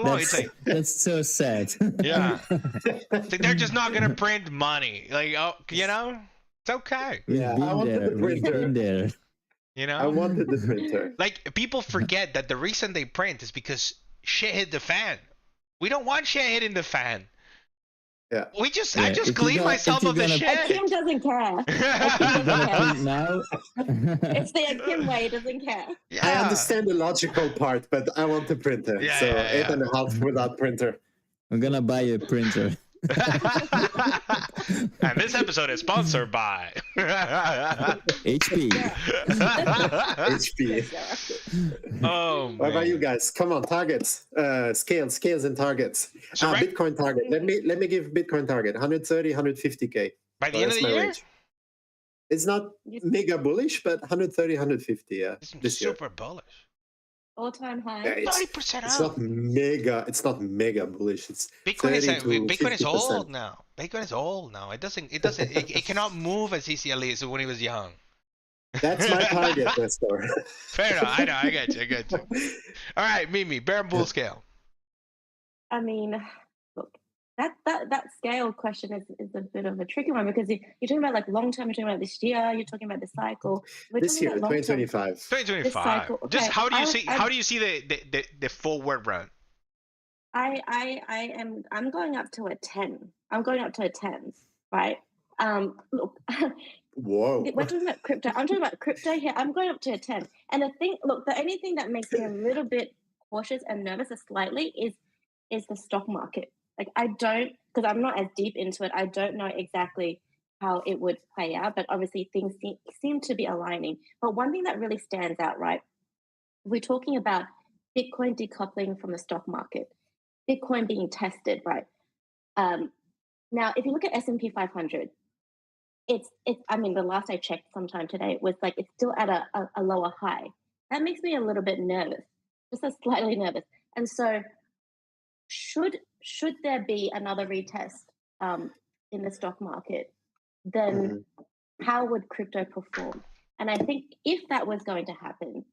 long. It's like, that's so sad. Yeah. It's like, they're just not going to print money. Like, oh, it's okay. Yeah, I wanted the printer. I wanted the printer. Like, people forget that the reason they print is because shit hit the fan. We don't want shit hitting the fan. Yeah. I just clean myself of the shit. Akim doesn't care. Now, it's the Akim way. He doesn't care. Yeah. I understand the logical part, but I want the printer. 8.5 without printer. I'm gonna buy a printer. And this episode is sponsored by HP. HP. Oh, what about you guys? Come on, targets, scales and targets. So Bitcoin target. Let me give Bitcoin target 130, 150k. By the end of the year, range. It's not mega bullish, but 130, 150. Yeah, this super bullish. All-time high. Yeah, 30% up. It's not mega bullish. It's Bitcoin is old now. Bitcoin is old now. It cannot move as easily as when he was young. That's my target, Nestor. Fair enough. I know. I get you. All right, Mimi, bear and bull scale. I mean, look, that scale question is a bit of a tricky one because you're talking about like long term. You're talking about this year. You're talking about the cycle. This year, 2025. 2025. Okay, just how do you see the forward run? I'm going up to a 10. I'm going up to a 10, right? Look. Whoa. We're talking about crypto. I'm talking about crypto here. I'm going up to a 10. And the only thing that makes me a little bit cautious and nervous slightly is the stock market. Like, I don't, because I'm not as deep into it, I don't know exactly how it would play out, but obviously things seem to be aligning. But one thing that really stands out, right? We're talking about Bitcoin decoupling from the stock market, Bitcoin being tested, right? Now, if you look at S&P 500, it's. I mean, the last I checked sometime today, it was like it's still at a lower high. That makes me a little bit nervous, just slightly nervous. And so, should there be another retest in the stock market, then how would crypto perform? And I think if that was going to happen,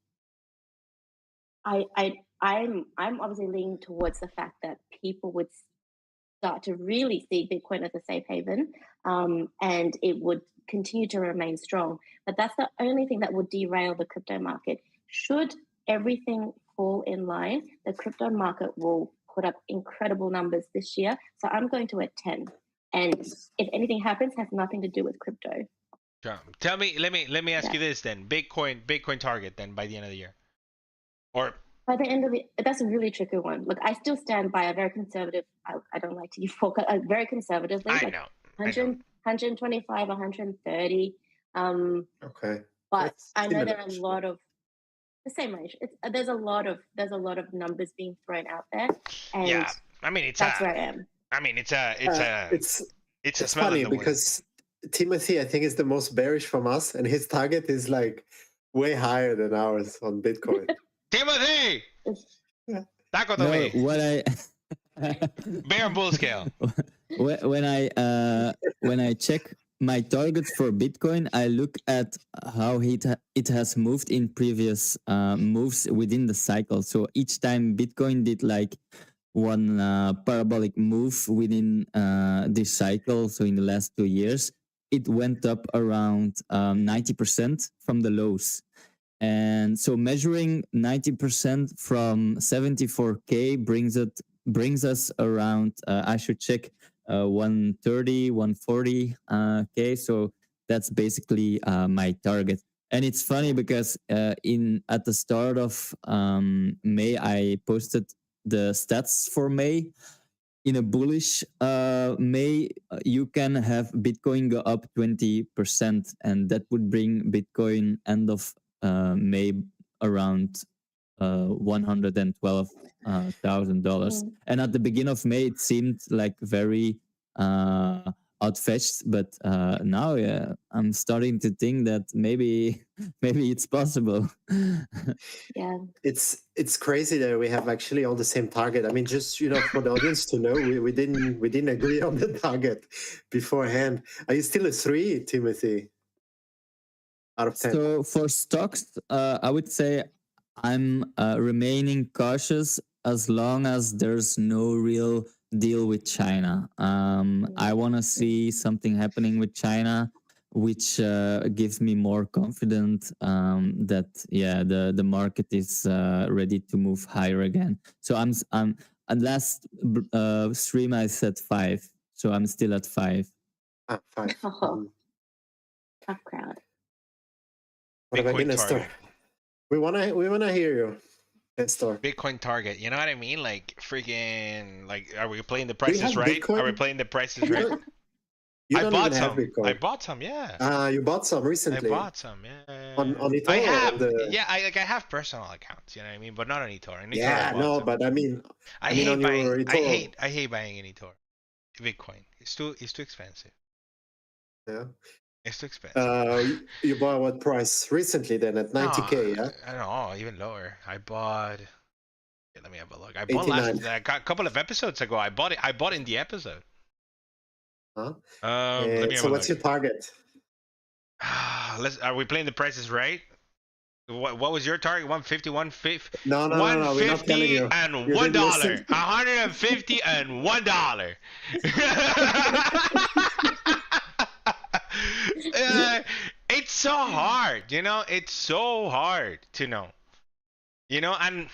I'm obviously leaning towards the fact that people would start to really see Bitcoin as a safe haven, and it would continue to remain strong. But that's the only thing that would derail the crypto market. Should everything fall in line, the crypto market will put up incredible numbers this year. So I'm going to a 10. And if anything happens, has nothing to do with crypto. Tell me, let me ask you this then. Bitcoin target then by the end of the year. Or by the end of it, that's a really tricky one. Look, I still stand by a very conservative. I don't like to use forecast. Very conservatively, I like know. 100, 125, 130. Okay. But That's I know similar, there are a actually. lot of the same range. There's a lot of numbers being thrown out there, and Yeah. I mean, that's where I am. I mean, it's a It's smell in funny the wind. because Timothy, I think, is the most bearish from us, and his target is like way higher than ours on Bitcoin. Timothy, Yeah. taco to No, me. what I Bear and bull scale. when I check my targets for Bitcoin, I look at how it has moved in previous moves within the cycle. So each time Bitcoin did like one parabolic move within this cycle, so in the last 2 years, it went up around 90% from the lows. And so measuring 90% from 74K brings us around, I should check, 130, 140K. So that's basically my target. And it's funny because at the start of May, I posted the stats for May. In a bullish May, you can have Bitcoin go up 20%, and that would bring Bitcoin end of May around $112,000. And at the beginning of May, it seemed like very outfetched, but now I'm starting to think that maybe it's possible. Yeah. It's crazy that we have actually all the same target. I mean, just for the audience to know, we didn't agree on the target beforehand. Are you still a 3, Timothy? Out of 10. So for stocks, I would say I'm remaining cautious as long as there's no real deal with China. I want to see something happening with China, which gives me more confidence that the market is ready to move higher again. So I'm at last stream I said 5, so I'm still at 5. 5. Oh, tough crowd. What about you, Bitcoin Nestor? target. We wanna hear you, Nestor. Bitcoin target. You know what I mean? Like freaking. Like, are we playing the Do you prices have right? Bitcoin? Are we playing the prices right? You I don't bought even have some. Bitcoin. I bought some. Yeah. You bought some I recently. bought some. Yeah. On eToro. I have. The... Yeah. I have personal accounts. You know what I mean? But not on eToro. On eToro, Yeah, no, some. but I mean I on hate buying. your eToro. I hate buying in eToro. Bitcoin. It's too expensive. Yeah. It's too expensive. You bought what price recently then at 90K? Yeah. I don't know. Even lower. I bought. Yeah, let me have a look. I bought 89. a couple of episodes ago. I bought it. I bought in the episode. Huh? Let me have So a what's look. your target? Are we playing the prices right? What was your target? 150, 150? No. We're not telling you. And You $1. didn't listen. 150 and $1. It's so hard, it's so hard to know. And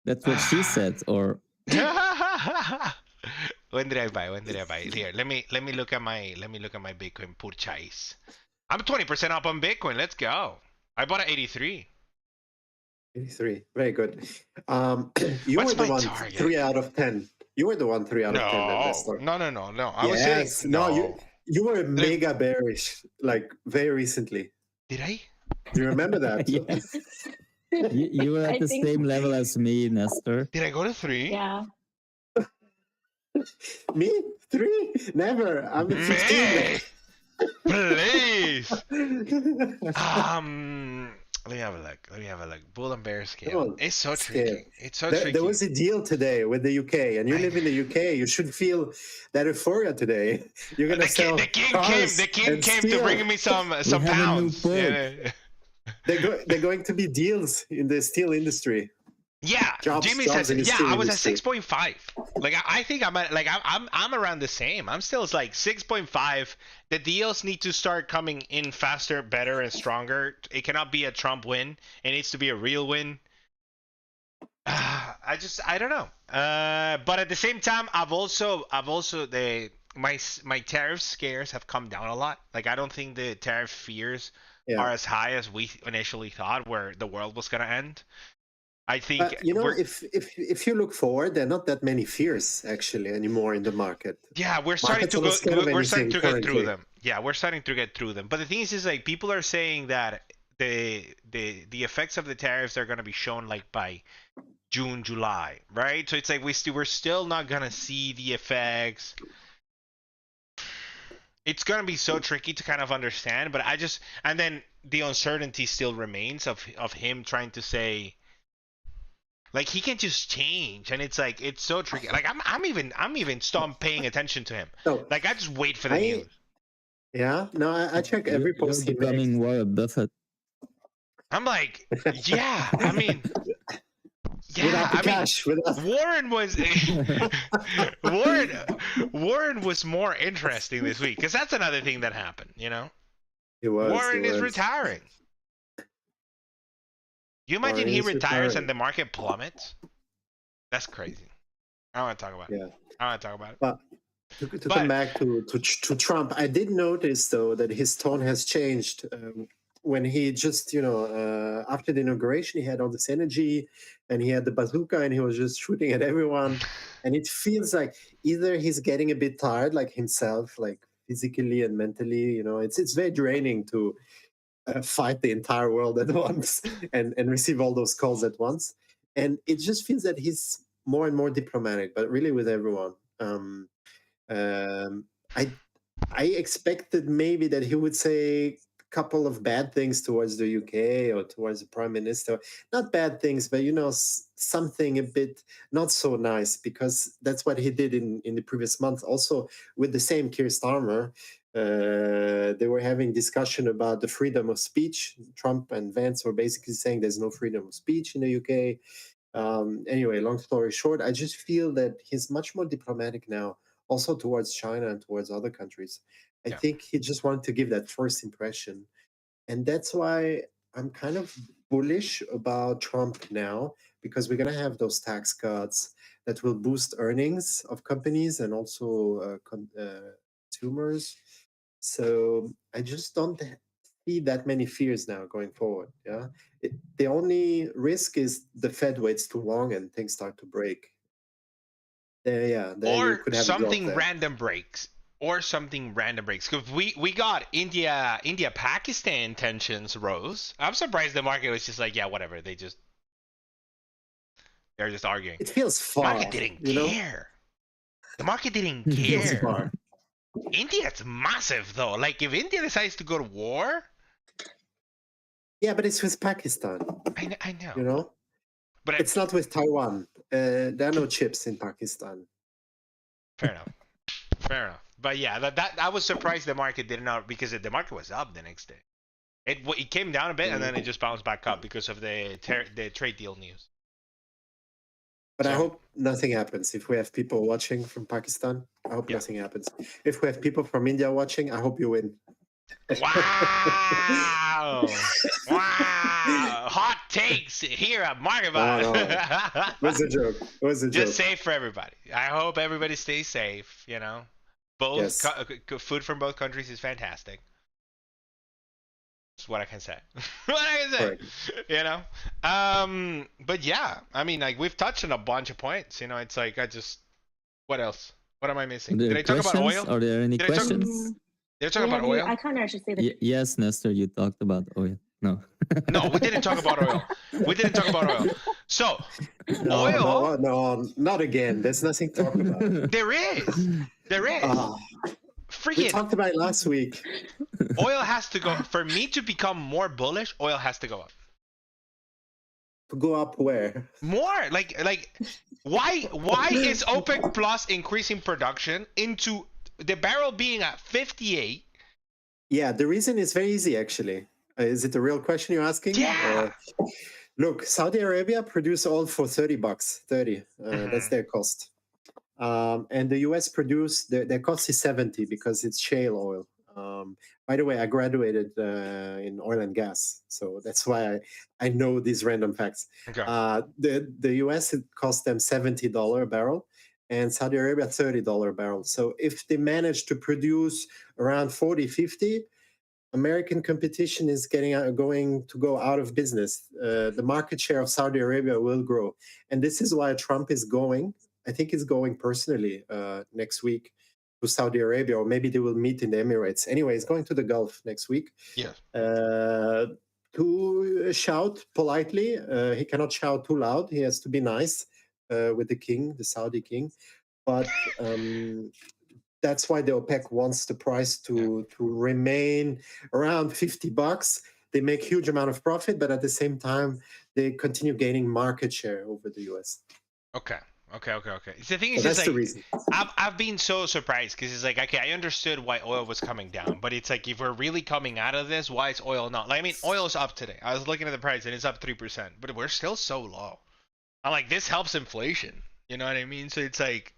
That's what she said, or when did I buy? Here, let me look at my Bitcoin purchase. I'm 20% up on Bitcoin. Let's go. I bought at 83. 83. Very good. You What's were the my one target? 3 out of 10. You were the one 3 out of 10. No. I was saying no. You were mega bearish, like very recently. Did I? Do you remember that? Yes. You were at the same level as me, Nestor. Did I go to 3? Yeah. Me? 3? Never. I'm at 15. Please. Let me have a look. Bull and bear scale. It's so tricky. There was a deal today with the UK, and you live in the UK. You should feel that euphoria today. You're gonna sell the king came to bring me some pounds. They're going to be deals in the steel industry. Yeah, Jimmy says. Yeah, I was at 6.5. Like I think I'm at I'm around the same. I'm still like 6.5. The deals need to start coming in faster, better, and stronger. It cannot be a Trump win. It needs to be a real win. I don't know. But at the same time, I've also my tariff scares have come down a lot. Like I don't think the tariff fears are as high as we initially thought, where the world was going to end. I think But if you look forward, there are not that many fears actually anymore in the market. Yeah, we're starting to Market's go. not scared of We're starting to anything get through currently. them. Yeah, we're starting to get through them. But the thing is like people are saying that the effects of the tariffs are going to be shown like by June, July, right? So it's like we're still not going to see the effects. It's going to be so tricky to kind of understand. But and then the uncertainty still remains of him trying to say. Like he can just change, and it's like it's so tricky. Like I'm even stop paying attention to him. So Like I just wait for the news. Yeah, no, I check every post he You're becoming makes. Warren Buffett. I'm like, yeah. I mean, yeah. Without the cash, Warren was Warren was more interesting this week because that's another thing that happened. You know, Warren is retiring. You imagine he retires and the market plummets? That's crazy. I don't want to talk about it. Yeah. I don't want to talk about it. But to come back to Trump, I did notice though that his tone has changed when he just after the inauguration he had all this energy and he had the bazooka and he was just shooting at everyone, and it feels like either he's getting a bit tired, like himself, like physically and mentally. It's very draining to fight the entire world at once and receive all those calls at once, and it just feels that he's more and more diplomatic, but really with everyone. I expected maybe that he would say a couple of bad things towards the UK or towards the prime minister. Not bad things, but something a bit not so nice, because that's what he did in the previous month. Also with the same Keir Starmer, they were having discussion about the freedom of speech. Trump and Vance were basically saying there's no freedom of speech in the UK. Anyway, long story short, I just feel that he's much more diplomatic now, also towards China and towards other countries. I think he just wanted to give that first impression. And that's why I'm kind of bullish about Trump now, because we're going to have those tax cuts that will boost earnings of companies and also consumers. So I just don't see that many fears now going forward. Yeah, the only risk is the Fed waits too long and things start to break. Then you could have something random breaks. Or something random breaks. Because we got India Pakistan tensions rose. I'm surprised the market was just like, yeah, whatever. They're just arguing. It feels far. The market didn't care. The market didn't care. It feels far. India's massive though. Like if India decides to go to war. Yeah, but it's with Pakistan. I know. But it's not with Taiwan. There are no chips in Pakistan. Fair enough. But yeah, that I was surprised the market did not, because the market was up the next day. It came down a bit and then it just bounced back up because of the trade deal news. But I hope nothing happens. If we have people watching from Pakistan, I hope nothing happens. If we have people from India watching, I hope you win. Wow! Wow! Hot takes here at MarketBot. No. It was a joke. Just safe for everybody. I hope everybody stays safe. Both food from both countries is fantastic. That's what I can say. Right. But yeah, I mean, like we've touched on a bunch of points. It's like what else? What am I missing? Did I talk about oil? Are there any questions? Did I talk about oil? I can't actually see the. Yes, Nestor, you talked about oil. No. No, we didn't talk about oil. So, oil. No, not again. There's nothing to talk about. There is. We talked about it last week. Oil has to go. For me to become more bullish, oil has to go up. To go up where? More. Like why is OPEC Plus increasing production into the barrel being at 58? Yeah, the reason is very easy, actually. Is it a real question you're asking? Yeah. Look, Saudi Arabia produce oil for $30. That's their cost. And the US produce, their cost is 70 because it's shale oil. By the way, I graduated in oil and gas, so that's why I know these random facts. Okay. The US, it cost them $70 a barrel, and Saudi Arabia $30 a barrel. So if they manage to produce around 40, 50, American competition is going to go out of business. The market share of Saudi Arabia will grow, and this is why Trump is going. I think he's going personally next week to Saudi Arabia, or maybe they will meet in the Emirates. Anyway, he's going to the Gulf next week. Yeah. To shout politely. He cannot shout too loud. He has to be nice with the king, the Saudi king. But that's why the OPEC wants the price to remain around $50. They make huge amount of profit, but at the same time, they continue gaining market share over the US. Okay. The thing is, So that's like, the reason. I've been so surprised because it's like, okay, I understood why oil was coming down, but it's like, if we're really coming out of this, why is oil not? Like, I mean, oil is up today. I was looking at the price and it's up 3%, but we're still so low. I'm like, this helps inflation. You know what I mean? So it's like,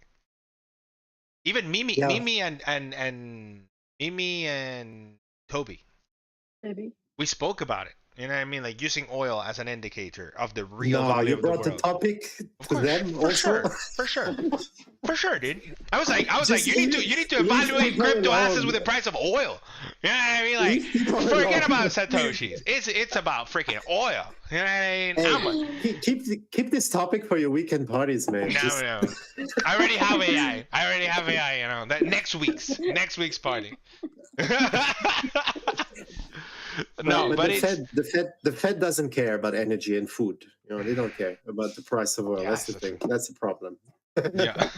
even Mimi and Toby, Maybe. we spoke about it. You know what I mean? Like using oil as an indicator of the real No, value you of the brought the world. topic Of to course, them for also. sure, dude. I was like, Just you need to leave evaluate people crypto assets alone. with the price of oil. You know what I mean? Like, Leave people forget alone. about satoshis. It's about freaking oil. You know what I mean? How much? Hey, keep this topic for your weekend parties, man. No. I already have AI. You know that next week's party. No, but the Fed doesn't care about energy and food. You know, they don't care about the price of oil. Yeah, That's the that's thing. That's the problem. yeah.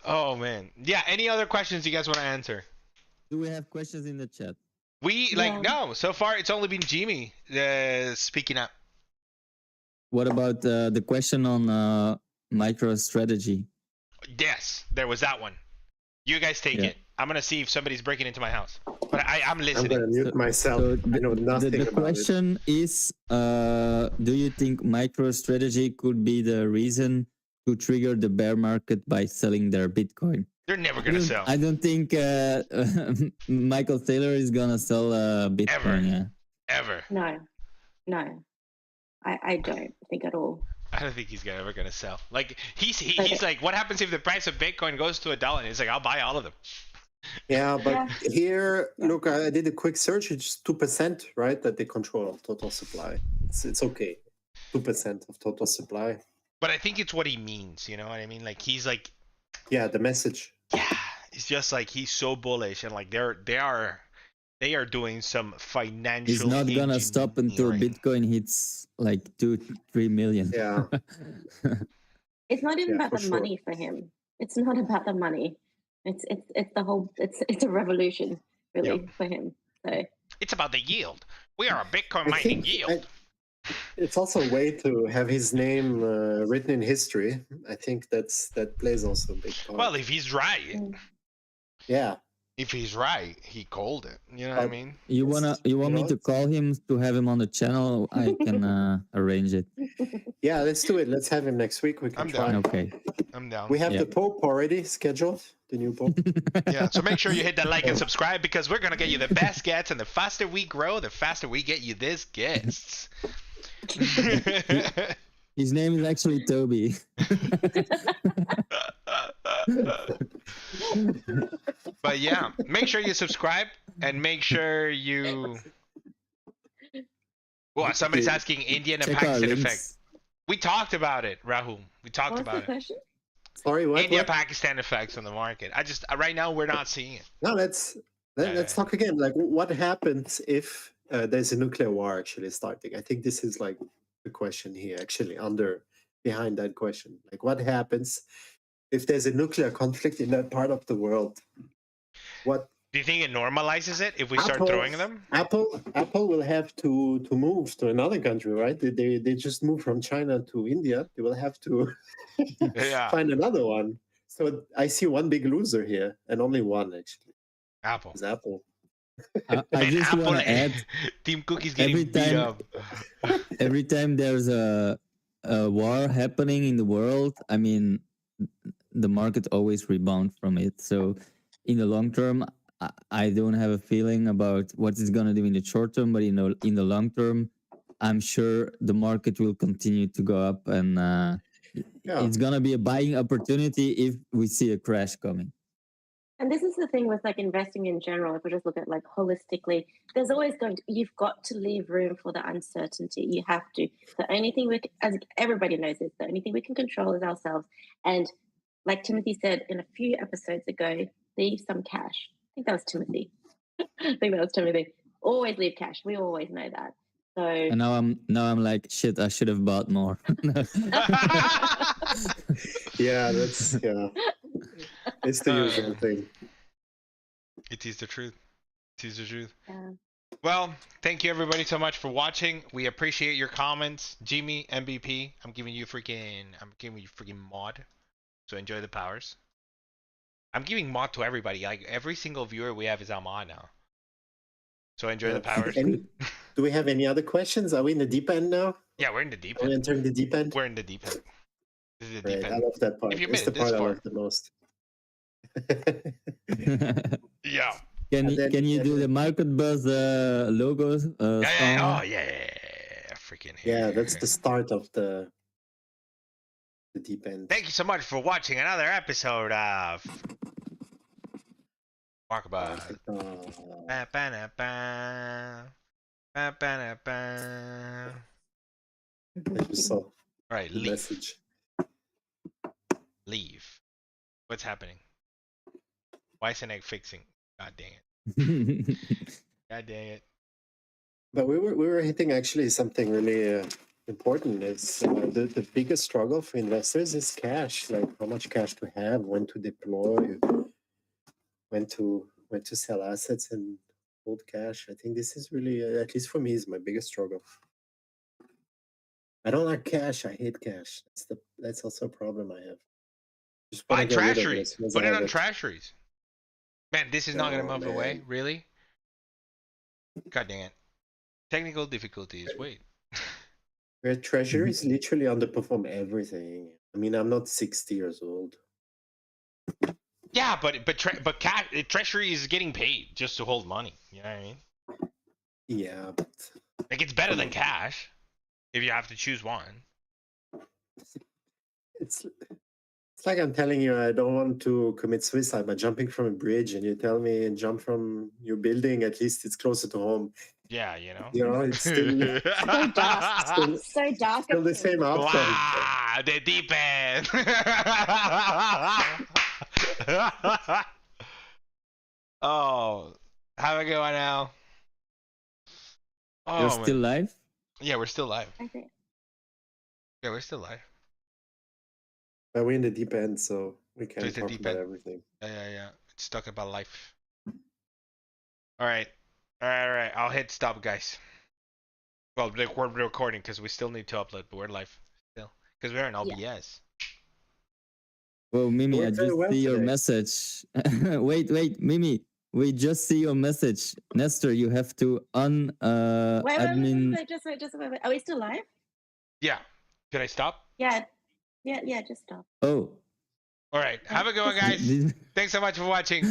Oh man. Yeah. Any other questions you guys want to answer? Do we have questions in the chat? No. So far, it's only been Jimmy speaking up. What about the question on MicroStrategy? Yes, there was that one. You guys take it. I'm gonna see if somebody's breaking into my house. But I'm I'm listening. going to mute myself. I know nothing The about question is, do you think MicroStrategy could be the reason to trigger the bear market by selling their Bitcoin? They're never gonna sell. I don't think Michael Taylor is gonna sell Bitcoin. Ever. No. I don't think at all. I don't think he's ever gonna sell. Like he's like, what happens if the price of Bitcoin goes to $1? And he's like, I'll buy all of them. Yeah, but here, look, I did a quick search. It's 2%, right? That they control of total supply. It's okay. 2% of total supply. But I think it's what he means. You know what I mean? Like he's like, Yeah, the message. yeah, it's just like he's so bullish and like they are doing some financial. He's not gonna stop until Bitcoin hits like 2-3 million. Yeah. It's not even about for the sure. money for him. It's not about the money. It's the whole. It's a revolution really for him. So it's about the yield. We are a Bitcoin I mining think yield. it's also a way to have his name written in history. I think that plays also a big part. Well, if he's right. Yeah. If he's right, he called it. You know what I mean? You want me to call him to have him on the channel? I can arrange it. Yeah, let's do it. Let's have him next week. We can I'm try. down. Okay. I'm down. We have the Pope already scheduled. The new Pope. Yeah, so make sure you hit that like and subscribe because we're gonna get you the best gets, and the faster we grow, the faster we get you this guests. His name is actually Toby. But yeah, make sure you subscribe and make sure you. Well, somebody's asking Indian and Check our Pakistan links. effect. We talked about it, Rahul. We talked what's about the it. question? Sorry, what? India-Pakistan effects on the market. Right now we're not seeing it. No, let's talk again. Like, what happens if there's a nuclear war actually starting? I think this is like the question here, actually, behind that question. Like, what happens if there's a nuclear conflict in that part of the world? What do you think it normalizes it if we start throwing them? Apple will have to move to another country, right? They just moved from China to India. They will have to find another one. So I see one big loser here, and only one actually. Apple. It's Apple. I just want to add, Team Cookie's getting beat up. Every time there's a war happening in the world, I mean, the market always rebound from it. So in the long term, I don't have a feeling about what it's going to do in the short term, but in the long term, I'm sure the market will continue to go up, and it's going to be a buying opportunity if we see a crash coming. And this is the thing with like investing in general. If we just look at like holistically, there's always you've got to leave room for the uncertainty. You have to. The only thing as everybody knows this, the only thing we can control is ourselves. And like Timothy said in a few episodes ago, leave some cash. I think that was Timothy. Always leave cash. We always know that. So And now I'm like, shit, I should have bought more. Yeah, it's the usual thing. It is the truth. It is the truth. yeah. Well, thank you everybody so much for watching. We appreciate your comments. Jimmy, MVP, I'm giving you freaking mod. So enjoy the powers. I'm giving mod to everybody. Like every single viewer we have is our mod now. So enjoy the powers. Do we have any other questions? Are we in the deep end now? Yeah, we're in the deep Are we end. entering the deep end? We're in the deep end. This is the Right, deep I end. love that part. If you It's made the it this part I far. love the most. Yeah. Can you do the Market Buzz logo song? Oh yeah. Freaking Yeah, that's the start of the deep end. Thank you so much for watching another episode of Market Buzz. I just saw Alright, the leave. message. Leave. What's happening? Why isn't it fixing? God dang it. God dang it. But we were hitting actually something really important. It's the biggest struggle for investors is cash. Like how much cash to have, when to deploy, when to sell assets and hold cash. I think this is really, at least for me, is my biggest struggle. I don't like cash. I hate cash. That's also a problem I have. Just Buy wanna get rid of it treasuries. as soon as Put I it have on treasuries. Man, this is not gonna Oh, move away. man. Really? God dang it. Technical difficulties. Wait. Where treasuries literally underperform everything. I mean, I'm not 60 years old. Yeah, but treasury is getting paid just to hold money. You know what I mean? Yeah, but Like it's better than cash if you have to choose one. it's like I'm telling you I don't want to commit suicide by jumping from a bridge, and you tell me jump from your building. At least it's closer to home. Yeah, you know. You know, it's still So dark. So dark. still the same outcome. Wow, the deep end. Oh, have a good one now. Oh, You're man. still live? Yeah, we're still live. I think. Yeah, we're still live. But we're in the deep end, so we It's can't the talk deep about end. everything. Yeah. It's talk about life. All right. I'll hit stop, guys. Well, we're recording because we still need to upload, but we're live still because we're in OBS. Well, Mimi, I Worked very just well see your today. message. wait, Mimi. We just see your message. Nestor, you have to Wait, admin. just wait. Are we still live? Yeah. Should I stop? Yeah, just stop. Oh. All right. Have a good one, guys. Thanks so much for watching.